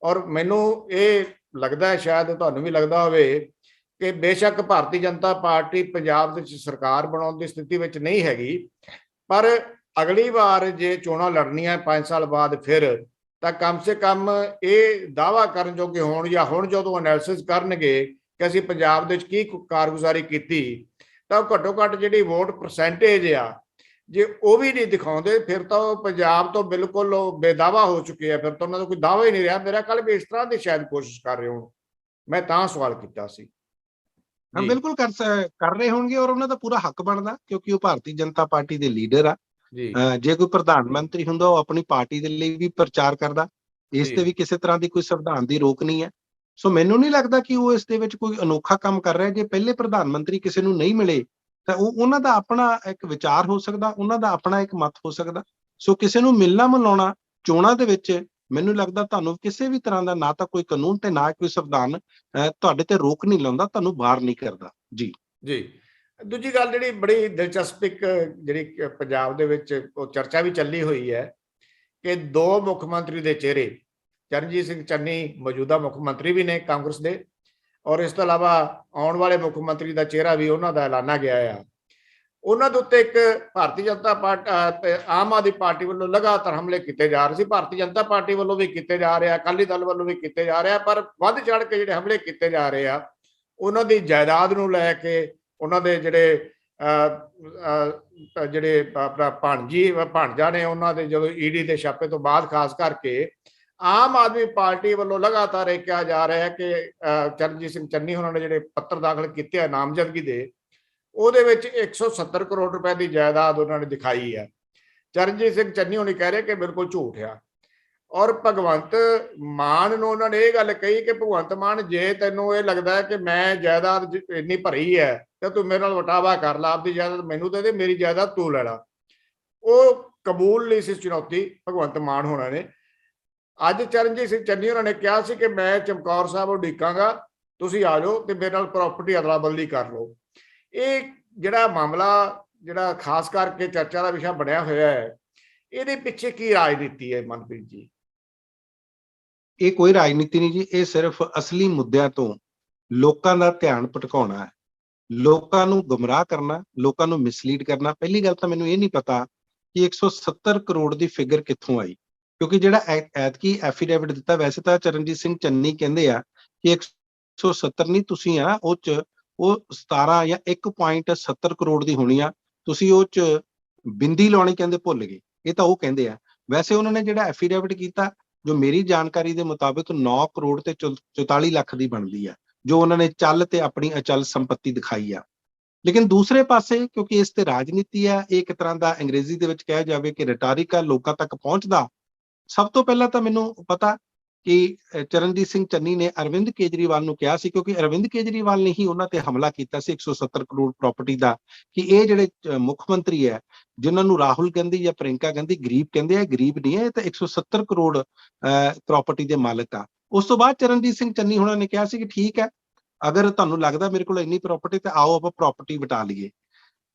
ਔਰ ਮੈਨੂੰ ਇਹ ਲੱਗਦਾ ਹੈ, ਸ਼ਾਇਦ ਤੁਹਾਨੂੰ ਵੀ ਲੱਗਦਾ ਹੋਵੇ, ਕਿ ਬੇਸ਼ੱਕ ਭਾਰਤੀ ਜਨਤਾ ਪਾਰਟੀ ਪੰਜਾਬ ਵਿੱਚ ਸਰਕਾਰ ਬਣਾਉਣ ਦੀ ਸਥਿਤੀ ਵਿੱਚ ਨਹੀਂ ਹੈਗੀ, ਪਰ ਅਗਲੀ ਵਾਰ ਜੇ ਚੋਣਾਂ ਲੜਨੀਆਂ 5 ਸਾਲ ਬਾਅਦ ਫਿਰ, ਤਾਂ ਕਮ ਸੇ ਕਮ ਇਹ ਦਾਅਵਾ ਕਰਨ ਜੋਗੇ ਹੋਣ, ਜਾਂ ਹੁਣ ਜਦੋਂ ਐਨਾਲਿਸਿਸ ਕਰਨਗੇ ਕਿ ਅਸੀਂ ਪੰਜਾਬ ਦੇ ਵਿੱਚ ਕੀ ਕਾਰਗੁਜ਼ਾਰੀ ਕੀਤੀ, ਤਾਂ ਘੱਟੋ ਘੱਟ ਜਿਹੜੀ ਵੋਟ ਪਰਸੈਂਟੇਜ ਆ ਜੇ ਉਹ ਵੀ ਨਹੀਂ ਦਿਖਾਉਂਦੇ, ਫਿਰ ਤਾਂ ਉਹ ਪੰਜਾਬ ਤੋਂ ਬਿਲਕੁਲ ਬੇਦਾਵਾ ਹੋ ਚੁੱਕੇ ਆ। ਫਿਰ ਤਾਂ ਉਹਨਾਂ ਦਾ ਕੋਈ ਦਾਅਵਾ ਹੀ ਨਹੀਂ ਰਿਹਾ। ਮੇਰਾ ਕੱਲ ਵੀ ਇਸ ਤਰ੍ਹਾਂ ਦੀ ਸ਼ਾਇਦ ਕੋਸ਼ਿਸ਼ ਕਰ ਰਹੇ ਹੋਣ, ਮੈਂ ਤਾਂ ਸਵਾਲ ਕੀਤਾ ਸੀ। ਹਾਂ ਬਿਲਕੁਲ ਕਰ ਰਹੇ ਹੋਣਗੇ, ਔਰ ਉਹਨਾਂ ਦਾ ਪੂਰਾ ਹੱਕ ਬਣਦਾ, ਕਿਉਂਕਿ ਉਹ ਭਾਰਤੀ ਜਨਤਾ ਪਾਰਟੀ ਦੇ ਲੀਡਰ ਆ। ਜੇ ਕੋਈ ਪ੍ਰਧਾਨ ਮੰਤਰੀ ਹੁੰਦਾ ਉਹ ਆਪਣੀ ਪਾਰਟੀ ਦੇ ਲਈ ਵੀ ਪ੍ਰਚਾਰ ਕਰਦਾ, ਇਸ ਤੇ ਵੀ ਕਿਸੇ ਤਰ੍ਹਾਂ ਦੀ ਕੋਈ ਸੰਵਿਧਾਨ ਦੀ ਰੋਕ ਨਹੀਂ ਹੈ। ਸੋ ਮੈਨੂੰ ਨਹੀਂ ਲੱਗਦਾ ਕਿ ਉਹ ਇਸ ਦੇ ਵਿੱਚ ਕੋਈ ਅਨੋਖਾ ਕੰਮ ਕਰ ਰਿਹਾ। ਜੇ ਪਹਿਲੇ ਪ੍ਰਧਾਨ ਮੰਤਰੀ ਕਿਸੇ ਨੂੰ ਨਹੀਂ ਮਿਲੇ ਤਾਂ ਉਹਨਾਂ ਦਾ ਆਪਣਾ ਇੱਕ ਵਿਚਾਰ ਹੋ ਸਕਦਾ, ਉਹਨਾਂ ਦਾ ਆਪਣਾ ਇੱਕ ਮਤ ਹੋ ਸਕਦਾ। ਸੋ ਕਿਸੇ ਨੂੰ ਮਿਲਣਾ ਮਿਲਾਉਣਾ ਚੋਣਾਂ ਦੇ ਵਿੱਚ, ਮੈਨੂੰ ਲੱਗਦਾ ਤੁਹਾਨੂੰ ਕਿਸੇ ਵੀ ਤਰ੍ਹਾਂ ਦਾ ਨਾ ਤਾਂ ਕੋਈ ਕਾਨੂੰਨ ਤੇ ਨਾ ਕੋਈ ਸੰਵਿਧਾਨ ਤੁਹਾਡੇ ਤੇ ਰੋਕ ਨਹੀਂ ਲਾਉਂਦਾ, ਤੁਹਾਨੂੰ ਬਾਹਰ ਨਹੀਂ ਕਰਦਾ। ਜੀ ਜੀ, ਦੂਜੀ ਗੱਲ ਜਿਹੜੀ ਬੜੀ ਦਿਲਚਸਪ ਇੱਕ ਜਿਹੜੀ ਪੰਜਾਬ ਦੇ ਵਿੱਚ ਉਹ ਚਰਚਾ ਵੀ ਚੱਲੀ ਹੋਈ ਹੈ ਕਿ 2 ਮੁੱਖ ਮੰਤਰੀ ਦੇ ਚਿਹਰੇ, ਚਰਨਜੀਤ ਸਿੰਘ ਚੰਨੀ ਮੌਜੂਦਾ ਮੁੱਖ ਮੰਤਰੀ ਵੀ ਨੇ ਕਾਂਗਰਸ ਦੇ, ਔਰ ਇਸ ਤੋਂ ਇਲਾਵਾ ਆਉਣ ਵਾਲੇ ਮੁੱਖ ਮੰਤਰੀ ਦਾ ਚਿਹਰਾ ਵੀ ਉਹਨਾਂ ਦਾ ਐਲਾਨਾ ਗਿਆ ਆ। ਉਹਨਾਂ ਦੇ ਉੱਤੇ ਇੱਕ ਭਾਰਤੀ ਜਨਤਾ ਪਾਰਟੀ, ਆਮ ਆਦਮੀ ਪਾਰਟੀ ਵੱਲੋਂ ਲਗਾਤਾਰ ਹਮਲੇ ਕੀਤੇ ਜਾ ਰਹੇ ਸੀ, ਭਾਰਤੀ ਜਨਤਾ ਪਾਰਟੀ ਵੱਲੋਂ ਵੀ ਕੀਤੇ ਜਾ ਰਹੇ ਆ, ਅਕਾਲੀ ਦਲ ਵੱਲੋਂ ਵੀ ਕੀਤੇ ਜਾ ਰਹੇ ਆ, ਪਰ ਵੱਧ ਚੜ ਕੇ ਜਿਹੜੇ ਹਮਲੇ ਕੀਤੇ ਜਾ ਰਹੇ ਆ ਉਹਨਾਂ ਦੀ ਜਾਇਦਾਦ ਨੂੰ ਲੈ ਕੇ, ਉਹਨਾਂ ਦੇ ਜਿਹੜੇ ਜਿਹੜੇ ਆਪਣਾ ਭਾਣਜਾ ਨੇ ਉਹਨਾਂ ਦੇ ਜਦੋਂ ਈਡੀ ਦੇ ਛਾਪੇ ਤੋਂ ਬਾਅਦ ਖਾਸ ਕਰਕੇ ਆਮ ਆਦਮੀ ਪਾਰਟੀ ਵੱਲੋਂ ਲਗਾਤਾਰ ਇਹ ਕਿਹਾ ਜਾ ਰਿਹਾ ਹੈ ਕਿ ਚਰਨਜੀਤ ਸਿੰਘ ਚੰਨੀ ਉਹਨਾਂ ਨੇ ਜਿਹੜੇ ਪੱਤਰ ਦਾਖਲ ਕੀਤੇ ਆ ਨਾਮਜ਼ਦਗੀ ਦੇ, ਉਹਦੇ ਵਿੱਚ 170 ਕਰੋੜ ਰੁਪਏ ਦੀ ਜਾਇਦਾਦ ਉਹਨਾਂ ਨੇ ਦਿਖਾਈ ਹੈ। ਚਰਨਜੀਤ ਸਿੰਘ ਚੰਨੀ ਹੋਣੀ ਕਹਿ ਰਹੇ ਕਿ ਬਿਲਕੁਲ ਝੂਠ ਆ। ਔਰ ਭਗਵੰਤ ਮਾਨ ਨੂੰ ਉਹਨਾਂ ਨੇ ਇਹ ਗੱਲ ਕਹੀ ਕਿ ਭਗਵੰਤ ਮਾਨ, ਜੇ ਤੈਨੂੰ ਇਹ ਲੱਗਦਾ ਹੈ ਕਿ ਮੈਂ ਜਾਇਦਾਦ ਇੰਨੀ ਭਰੀ ਹੈ ਤੇ ਤੂੰ ਮੇਰੇ ਨਾਲ ਵਟਾਵਾ ਕਰ ਲਾ, ਆਪਦੀ ਜਾਇਦਾਦ ਮੈਨੂੰ ਦੇ ਦੇ, ਮੇਰੀ ਜਾਇਦਾਦ ਤੂੰ ਲੈ ਲਾ। ਉਹ ਕਬੂਲ ਨਹੀਂ ਸੀ ਚੁਣੌਤੀ ਭਗਵੰਤ ਮਾਨ ਹੋਣਾ ਨੇ। ਅੱਜ ਚਰਨਜੀਤ ਸਿੰਘ ਚੰਨੀ ਉਹਨਾਂ ਨੇ ਕਿਹਾ ਸੀ ਕਿ ਮੈਂ ਚਮਕੌਰ ਸਾਹਿਬ ਉਡੀਕਾਂਗਾ, ਤੁਸੀਂ ਆ ਜਾਓ ਤੇ ਮੇਰੇ ਨਾਲ ਪ੍ਰਾਪਰਟੀ ਅਦਲਾ ਬਦਲੀ ਕਰ ਲਓ। ਇਹ ਜਿਹੜਾ ਮਾਮਲਾ ਜਿਹੜਾ ਖਾਸ ਕਰਕੇ ਚਰਚਾ ਦਾ ਵਿਸ਼ਾ ਬਣਿਆ ਹੋਇਆ ਹੈ, ਇਹਦੇ ਪਿੱਛੇ ਕੀ ਰਾਜਨੀਤੀ ਹੈ ਮਨਪ੍ਰੀਤ ਜੀ? ਇਹ ਕੋਈ ਰਾਜਨੀਤੀ ਨਹੀਂ ਜੀ, ਇਹ ਸਿਰਫ ਅਸਲੀ ਮੁੱਦਿਆਂ ਤੋਂ ਲੋਕਾਂ ਦਾ ਧਿਆਨ ਭਟਕਾਉਣਾ ਹੈ, ਲੋਕਾਂ ਨੂੰ ਗੁੰਮਰਾਹ ਕਰਨਾ, ਲੋਕਾਂ ਨੂੰ ਮਿਸਲੀਡ ਕਰਨਾ। ਪਹਿਲੀ ਗੱਲ ਤਾਂ ਮੈਨੂੰ ਇਹ ਨਹੀਂ ਪਤਾ ਕਿ 170 ਕਰੋੜ ਦੀ ਫਿਗਰ ਕਿੱਥੋਂ ਆਈ, ਕਿਉਂਕਿ ਜਿਹੜਾ ਐਤਕੀ ਐਫੀਡੇਵਿਟ ਦਿੱਤਾ, ਵੈਸੇ ਤਾਂ ਚਰਨਜੀਤ ਸਿੰਘ ਚੰਨੀ ਕਹਿੰਦੇ ਆ ਕਿ 170 ਨਹੀਂ, ਤੁਸੀਂ ਆ ਉਹ 17 ਜਾਂ 1.70 ਕਰੋੜ ਦੀ ਹੋਣੀ ਆ, ਤੁਸੀਂ ਉਹ 'ਚ ਬਿੰਦੀ ਲਾਉਣੀ ਕਹਿੰਦੇ ਭੁੱਲ ਗਏ। ਇਹ ਤਾਂ ਉਹ ਕਹਿੰਦੇ ਆ। ਵੈਸੇ ਉਹਨਾਂ ਨੇ ਜਿਹੜਾ ਐਫੀਡੇਵਿਟ ਕੀਤਾ, ਜੋ ਮੇਰੀ ਜਾਣਕਾਰੀ ਦੇ ਮੁਤਾਬਿਕ 9 ਕਰੋੜ ਤੇ 44 ਲੱਖ ਦੀ ਬਣਦੀ ਆ, ਜੋ ਉਹਨਾਂ ਨੇ ਚੱਲ ਤੇ ਆਪਣੀ ਅਚਲ ਸੰਪत्ति ਦਿਖਾਈ ਆ। ਲੇਕਿਨ ਦੂਸਰੇ ਪਾਸੇ ਕਿਉਂਕਿ ਇਸ ਤੇ ਰਾਜਨੀਤੀ ਆ, ਇਹ ਇੱਕ ਤਰ੍ਹਾਂ ਦਾ ਅੰਗਰੇਜ਼ੀ ਦੇ ਵਿੱਚ ਕਿਹਾ ਜਾਵੇ ਕਿ ਰਿਟਾਰਿਕਾ ਲੋਕਾਂ ਤੱਕ ਪਹੁੰਚਦਾ। ਸਭ ਤੋਂ ਪਹਿਲਾਂ ਤਾਂ ਮੈਨੂੰ ਪਤਾ ਕਿ ਚਰਨਜੀਤ ਸਿੰਘ ਚੰਨੀ ਨੇ ਅਰਵਿੰਦ ਕੇਜਰੀਵਾਲ ਨੂੰ ਕਿਹਾ ਸੀ, ਕਿਉਂਕਿ ਅਰਵਿੰਦ ਕੇਜਰੀਵਾਲ ਨੇ ਹੀ ਉਹਨਾਂ ਤੇ ਹਮਲਾ ਕੀਤਾ ਸੀ 170 ਕਰੋੜ ਪ੍ਰਾਪਰਟੀ ਦਾ, ਕਿ ਇਹ ਜਿਹੜੇ ਮੁੱਖ ਮੰਤਰੀ ਹੈ ਜਿਨ੍ਹਾਂ ਨੂੰ ਰਾਹੁਲ ਗਾਂਧੀ ਜਾਂ ਪ੍ਰਿੰਕਾ ਗਾਂਧੀ ਗਰੀਬ ਕਹਿੰਦੇ ਆ, ਗਰੀਬ ਨਹੀਂ ਹੈ, ਇਹ ਤਾਂ 170 ਕਰੋੜ ਪ੍ਰਾਪਰਟੀ ਦੇ ਮਾਲਕ ਆ। ਉਸ ਤੋਂ ਬਾਅਦ ਚਰਨਜੀਤ ਸਿੰਘ ਚੰਨੀ ਹੋਣਾ ਨੇ ਕਿਹਾ ਸੀ ਕਿ ਠੀਕ ਹੈ, ਅਗਰ ਤੁਹਾਨੂੰ ਲੱਗਦਾ ਮੇਰੇ ਕੋਲ ਇੰਨੀ ਪ੍ਰਾਪਰਟੀ ਤੇ ਆਓ ਆਪਾਂ ਪ੍ਰਾਪਰਟੀ ਵਟਾ ਲਈਏ।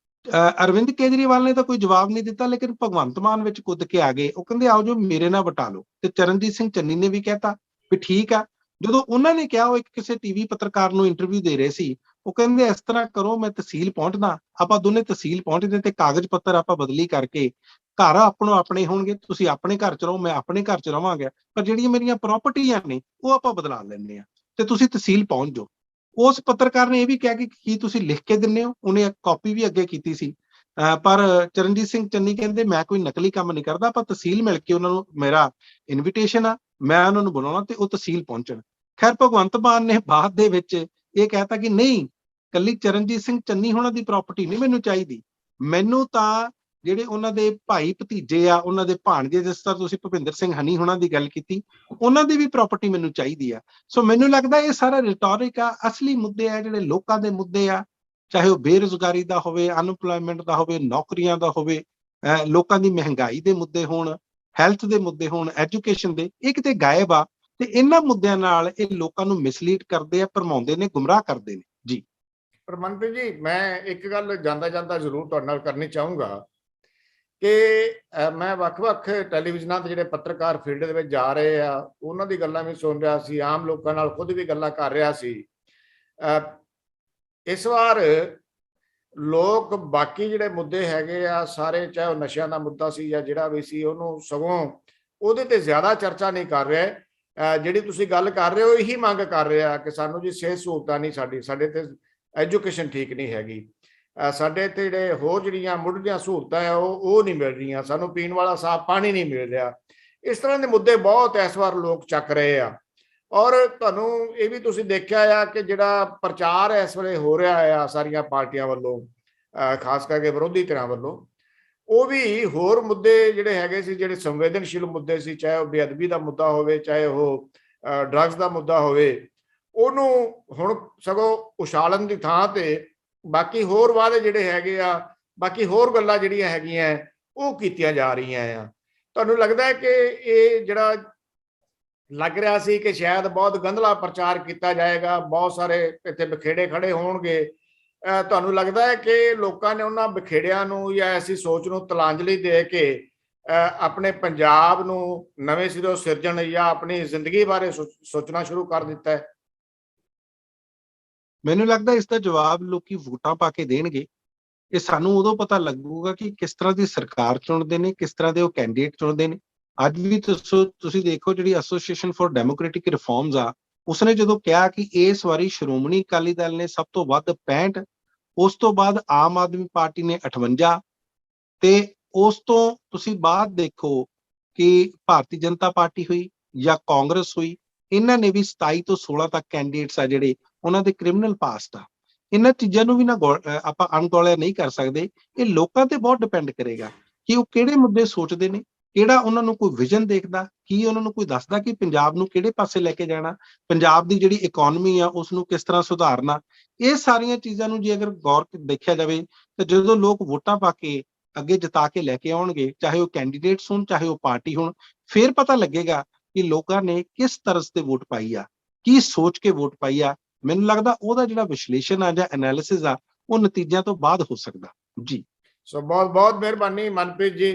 ਅਰਵਿੰਦ ਕੇਜਰੀਵਾਲ ਨੇ ਤਾਂ ਕੋਈ ਜਵਾਬ ਨਹੀਂ ਦਿੱਤਾ, ਲੇਕਿਨ ਭਗਵੰਤ ਮਾਨ ਵਿੱਚ ਕੁੱਦ ਕੇ ਆ ਗਏ। ਉਹ ਕਹਿੰਦੇ ਆਓ ਜੋ ਮੇਰੇ ਨਾਲ ਵਟਾ ਲਓ, ਤੇ ਚਰਨਜੀਤ ਸਿੰਘ ਚੰਨੀ ਨੇ ਵੀ ਕਹਿਤਾ ਵੀ ਠੀਕ ਆ। ਜਦੋਂ ਉਹਨਾਂ ਨੇ ਕਿਹਾ, ਉਹ ਇੱਕ ਕਿਸੇ ਟੀਵੀ ਪੱਤਰਕਾਰ ਨੂੰ ਇੰਟਰਵਿਊ ਦੇ ਰਹੇ ਸੀ, ਉਹ ਕਹਿੰਦੇ ਇਸ ਤਰ੍ਹਾਂ ਕਰੋ, ਮੈਂ ਤਹਿਸੀਲ ਪਹੁੰਚਦਾ, ਆਪਾਂ ਦੋਨੇ ਤਹਿਸੀਲ ਪਹੁੰਚਦੇ ਤੇ ਕਾਗਜ਼ ਪੱਤਰ ਆਪਾਂ ਬਦਲੀ ਕਰਕੇ ਘਰ ਆਪਣੋ ਆਪਣੇ ਹੋਣਗੇ, ਤੁਸੀਂ ਆਪਣੇ ਘਰ ਚ ਰਹੋ, ਮੈਂ ਆਪਣੇ ਘਰ ਚ ਰਵਾਂਗਾ, ਪਰ ਜਿਹੜੀਆਂ ਮੇਰੀਆਂ ਪ੍ਰਾਪਰਟੀਆਂ ਨੇ ਉਹ ਆਪਾਂ ਬਦਲਾ ਲੈਂਦੇ ਆ ਤੇ ਤੁਸੀਂ ਤਹਿਸੀਲ ਪਹੁੰਚ ਜਾਓ। ਉਸ ਪੱਤਰਕਾਰ ਨੇ ਇਹ ਵੀ ਕਿਹਾ ਕਿ ਕੀ ਤੁਸੀਂ ਲਿਖ ਕੇ ਦਿੰਦੇ ਹੋ, ਉਹਨੇ ਕਾਪੀ ਵੀ ਅੱਗੇ ਕੀਤੀ ਸੀ। ਪਰ ਚਰਨਜੀਤ ਸਿੰਘ ਚੰਨੀ ਕਹਿੰਦੇ ਮੈਂ ਕੋਈ ਨਕਲੀ ਕੰਮ ਨਹੀਂ ਕਰਦਾ, ਆਪਾਂ ਤਹਿਸੀਲ ਮਿਲ ਕੇ ਉਹਨਾਂ ਨੂੰ, ਮੇਰਾ ਇਨਵੀਟੇਸ਼ਨ ਆ, ਮੈਂ ਉਹਨਾਂ ਨੂੰ ਬੁਲਾਉਣਾ ਤੇ ਉਹ ਤਹਿਸੀਲ ਪਹੁੰਚਣ। ਖੈਰ ਭਗਵੰਤ ਮਾਨ ਨੇ ਬਾਅਦ ਦੇ ਵਿੱਚ ਇਹ ਕਹਿਤਾ ਕਿ ਨਹੀਂ, ਕੱਲੀ ਚਰਨਜੀਤ ਸਿੰਘ ਚੰਨੀ ਹੋਣਾ ਦੀ ਪ੍ਰਾਪਰਟੀ ਨਹੀਂ ਮੈਨੂੰ ਚਾਹੀਦੀ, ਮੈਨੂੰ ਤਾਂ ਜਿਹੜੇ ਉਹਨਾਂ ਦੇ ਭਾਈ ਭਤੀਜੇ ਆ, ਉਹਨਾਂ ਦੇ ਭਾਣਜੇ, ਜਿਸ ਤਰ੍ਹਾਂ ਤੁਸੀਂ ਭੁਪਿੰਦਰ ਸਿੰਘ ਹਨੀ ਹੋਣਾ ਦੀ ਗੱਲ ਕੀਤੀ, ਉਹਨਾਂ ਦੀ ਵੀ ਪ੍ਰਾਪਰਟੀ ਮੈਨੂੰ ਚਾਹੀਦੀ ਆ। ਸੋ ਮੈਨੂੰ ਲੱਗਦਾ ਇਹ ਸਾਰਾ ਰਿਟੋਰਿਕ ਆ, ਅਸਲੀ ਮੁੱਦੇ ਆ ਜਿਹੜੇ ਲੋਕਾਂ ਦੇ ਮੁੱਦੇ ਆ, ਚਾਹੇ ਉਹ ਬੇਰੁਜ਼ਗਾਰੀ ਦਾ ਹੋਵੇ, ਅਨਪਲੋਇਮੈਂਟ ਦਾ ਹੋਵੇ, ਨੌਕਰੀਆਂ ਦਾ ਹੋਵੇ, ਲੋਕਾਂ ਦੀ ਮਹਿੰਗਾਈ ਦੇ ਮੁੱਦੇ ਹੋਣ, ਹੈਲਥ ਦੇ ਮੁੱਦੇ ਹੋਣ, ਐਜੂਕੇਸ਼ਨ ਦੇ, ਇਹ ਕਿਤੇ ਗਾਇਬ ਆ। ਤੇ ਇਹਨਾਂ ਮੁੱਦਿਆਂ ਨਾਲ ਇਹ ਲੋਕਾਂ ਨੂੰ ਮਿਸਲੀਡ ਕਰਦੇ ਆ, ਭਰਮਾਉਂਦੇ ਨੇ, ਗੁੰਮਰਾਹ ਕਰਦੇ ਨੇ ਜੀ। ਪਰ ਮਨਪ੍ਰੀਤ ਜੀ, ਮੈਂ ਇੱਕ ਗੱਲ ਜਾਂਦਾ ਜਾਂਦਾ ਜ਼ਰੂਰ ਤੁਹਾਡੇ ਨਾਲ ਕਰਨੀ ਚਾਹੂੰਗਾ ਕਿ ਮੈਂ ਵੱਖ-ਵੱਖ ਟੈਲੀਵਿਜ਼ਨਾਂ ਤੇ ਜਿਹੜੇ ਪੱਤਰਕਾਰ ਫੀਲਡ ਦੇ ਵਿੱਚ ਜਾ ਰਹੇ ਆ, ਉਹਨਾਂ ਦੀ ਗੱਲਾਂ ਵੀ ਸੁਣ ਰਿਹਾ ਸੀ, ਆਮ ਲੋਕਾਂ ਨਾਲ ਖੁਦ ਵੀ ਗੱਲਾਂ ਕਰ ਰਿਹਾ ਸੀ। ਇਸ ਵਾਰ ਲੋਕ ਬਾਕੀ ਜਿਹੜੇ ਮੁੱਦੇ ਹੈਗੇ ਆ ਸਾਰੇ, ਚਾਹੇ ਉਹ ਨਸ਼ਿਆਂ ਦਾ ਮੁੱਦਾ ਸੀ ਜਾਂ ਜਿਹੜਾ ਵੀ ਸੀ, ਉਹਨੂੰ ਸਗੋਂ ਉਹਦੇ ਤੇ ਜ਼ਿਆਦਾ ਚਰਚਾ ਨਹੀਂ ਕਰ ਰਹੇ। ਜਿਹੜੀ ਤੁਸੀਂ ਗੱਲ ਕਰ ਰਹੇ ਹੋ ਇਹੀ ਮੰਗ ਕਰ ਰਿਹਾ ਕਿ ਸਾਨੂੰ ਜੀ ਸਿਹਤ ਸਹੂਲਤਾਂ ਨਹੀਂ, ਸਾਡੇ ਤੇ ਐਜੂਕੇਸ਼ਨ ਠੀਕ ਨਹੀਂ ਹੈਗੀ, ਸਾਡੇ ਤੇ ਜਿਹੜੇ ਹੋਰ ਜਿਹੜੀਆਂ ਮੁੱਢਲੀਆਂ ਸਹੂਲਤਾਂ ਆ ਉਹ ਨਹੀਂ ਮਿਲ ਰਹੀਆਂ, ਸਾਨੂੰ ਪੀਣ ਵਾਲਾ ਸਾਫ਼ ਪਾਣੀ ਨਹੀਂ ਮਿਲ ਰਿਹਾ। ਇਸ ਤਰ੍ਹਾਂ ਦੇ ਮੁੱਦੇ ਬਹੁਤ ਇਸ ਵਾਰ ਲੋਕ ਚੱਕ ਰਹੇ ਆ। ਔਰ ਤੁਹਾਨੂੰ ਇਹ ਵੀ ਤੁਸੀਂ ਦੇਖਿਆ ਆ ਕਿ ਜਿਹੜਾ ਪ੍ਰਚਾਰ ਇਸ ਵੇਲੇ ਹੋ ਰਿਹਾ ਆ ਸਾਰੀਆਂ ਪਾਰਟੀਆਂ ਵੱਲੋਂ, ਖਾਸ ਕਰਕੇ ਵਿਰੋਧੀ ਧਿਰਾਂ ਵੱਲੋਂ, ਉਹ ਵੀ ਹੋਰ ਮੁੱਦੇ ਜਿਹੜੇ ਹੈਗੇ ਸੀ, ਜਿਹੜੇ ਸੰਵੇਦਨਸ਼ੀਲ ਮੁੱਦੇ ਸੀ, ਚਾਹੇ ਉਹ ਬੇਅਦਬੀ ਦਾ ਮੁੱਦਾ ਹੋਵੇ, ਚਾਹੇ ਉਹ ਡਰੱਗਸ ਦਾ ਮੁੱਦਾ ਹੋਵੇ, ਉਹਨੂੰ ਹੁਣ ਸਗੋਂ ਉਛਾਲਣ ਦੀ ਥਾਂ ਤੇ ਬਾਕੀ ਹੋਰ ਵਾਅਦੇ ਜਿਹੜੇ ਹੈਗੇ ਆ, ਬਾਕੀ ਹੋਰ ਗੱਲਾਂ ਜਿਹੜੀਆਂ ਹੈਗੀਆਂ ਉਹ ਕੀਤੀਆਂ ਜਾ ਰਹੀਆਂ ਆ। ਤੁਹਾਨੂੰ ਲੱਗਦਾ ਹੈ ਕਿ ਇਹ ਜਿਹੜਾ ਲੱਗ ਰਿਹਾ ਸੀ ਕਿ ਸ਼ਾਇਦ ਬਹੁਤ ਗੰਧਲਾ ਪ੍ਰਚਾਰ ਕੀਤਾ ਜਾਏਗਾ, ਬਹੁਤ ਸਾਰੇ ਇੱਥੇ ਬਖੇੜੇ ਖੜੇ ਹੋਣਗੇ, ਤੁਹਾਨੂੰ ਲੱਗਦਾ ਹੈ ਕਿ ਲੋਕਾਂ ਨੇ ਉਹਨਾਂ ਬਖੇੜਿਆਂ ਨੂੰ ਜਾਂ ਐਸੀ ਸੋਚ ਨੂੰ ਤਲਾਂਜਲੀ ਦੇ ਕੇ ਆਪਣੇ ਪੰਜਾਬ ਨੂੰ ਨਵੇਂ ਸਿਰੋਂ ਸਿਰਜਣ ਜਾਂ ਆਪਣੀ ਜ਼ਿੰਦਗੀ ਬਾਰੇ ਸੋਚਣਾ ਸ਼ੁਰੂ ਕਰ ਦਿੱਤਾ ਹੈ? ਮੈਨੂੰ ਲੱਗਦਾ ਇਸ ਦਾ ਜਵਾਬ ਲੋਕੀ ਵੋਟਾਂ ਪਾ ਕੇ ਦੇਣਗੇ। ਇਹ ਸਾਨੂੰ ਉਦੋਂ ਪਤਾ ਲੱਗੂਗਾ ਕਿ ਕਿਸ ਤਰ੍ਹਾਂ ਦੀ ਸਰਕਾਰ ਚੁਣਦੇ ਨੇ, ਕਿਸ ਤਰ੍ਹਾਂ ਦੇ ਉਹ ਕੈਂਡੀਡੇਟ ਚੁਣਦੇ ਨੇ। ਅੱਜ ਵੀ ਤੁਸੀਂ ਦੇਖੋ, ਜਿਹੜੀ ਐਸੋਸੀਏਸ਼ਨ ਫॉर ਡੈਮੋਕ੍ਰੈਟਿਕ ਰਿਫਾਰਮਸ ਆ, ਉਸਨੇ ਜਦੋਂ ਕਿਹਾ ਕਿ ਇਸ ਵਾਰੀ ਸ਼੍ਰੋਮਣੀ ਅਕਾਲੀ ਦਲ ਨੇ ਸਭ ਤੋਂ ਵੱਧ 65 ਉਸ ਤੋਂ ਬਾਅਦ ਆਮ ਆਦਮੀ ਪਾਰਟੀ ਨੇ 58 ਤੇ ਉਸ ਤੋਂ ਤੁਸੀਂ ਬਾਅਦ ਦੇਖੋ ਕਿ ਭਾਰਤੀ ਜਨਤਾ ਪਾਰਟੀ ਹੋਈ ਜਾਂ ਕਾਂਗਰਸ ਹੋਈ, ਇਹਨਾਂ ਨੇ ਵੀ 27 ਤੋਂ 16 ਤੱਕ ਕੈਂਡੀਡੇਟਸ ਆ ਜਿਹੜੇ ਉਹਨਾਂ ਦੇ ਕ੍ਰਿਮੀਨਲ ਪਾਸਟ ਆ। ਇਹਨਾਂ ਚੀਜ਼ਾਂ ਨੂੰ ਵੀ ਨਾ ਆਪਾਂ ਅਣਗੌਲਿਆ ਨਹੀਂ ਕਰ ਸਕਦੇ। ਇਹ ਲੋਕਾਂ ਤੇ ਬਹੁਤ ਡਿਪੈਂਡ ਕਰੇਗਾ ਕਿ ਉਹ ਕਿਹੜੇ ਮੁੱਦੇ ਸੋਚਦੇ ਨੇ, ਕਿਹੜਾ ਉਹਨਾਂ ਨੂੰ ਕੋਈ ਵਿਜ਼ਨ ਦੇਖਦਾ, ਕੀ ਉਹਨਾਂ ਨੂੰ ਕੋਈ ਦੱਸਦਾ ਕਿ ਪੰਜਾਬ ਨੂੰ ਕਿਹੜੇ ਪਾਸੇ ਲੈ ਕੇ ਜਾਣਾ, ਪੰਜਾਬ ਦੀ ਜਿਹੜੀ ਇਕਨੋਮੀ ਆ ਉਸ ਨੂੰ ਕਿਸ ਤਰ੍ਹਾਂ ਸੁਧਾਰਨਾ। ਇਹ ਸਾਰੀਆਂ ਚੀਜ਼ਾਂ ਨੂੰ ਜੇ ਅਗਰ ਗੌਰ ਦੇਖਿਆ ਜਾਵੇ ਤਾਂ ਜਦੋਂ ਲੋਕ ਵੋਟਾਂ ਪਾ ਕੇ ਅੱਗੇ ਜਿਤਾ ਕੇ ਲੈ ਕੇ ਆਉਣਗੇ, ਚਾਹੇ ਉਹ ਕੈਂਡੀਡੇਟਸ ਹੋਣ ਚਾਹੇ ਉਹ ਪਾਰਟੀ ਹੋਣ, ਫਿਰ ਪਤਾ ਲੱਗੇਗਾ ਕਿ ਲੋਕਾਂ ਨੇ ਕਿਸ ਤਰ੍ਹਾਂ ਤੇ ਵੋਟ ਪਾਈ ਆ, ਕੀ ਸੋਚ ਕੇ ਵੋਟ ਪਾਈ ਆ। ਮੈਨੂੰ ਲੱਗਦਾ ਉਹਦਾ ਜਿਹੜਾ ਵਿਸ਼ਲੇਸ਼ਣ ਆ ਜਾਂ ਐਨਾਲਿਸਿਸ ਆ ਉਹ ਨਤੀਜਿਆਂ ਤੋਂ ਬਾਅਦ ਹੋ ਸਕਦਾ ਜੀ। ਸੋ ਬਹੁਤ ਬਹੁਤ ਮਿਹਰਬਾਨੀ ਮਨਪ੍ਰੀਤ ਜੀ।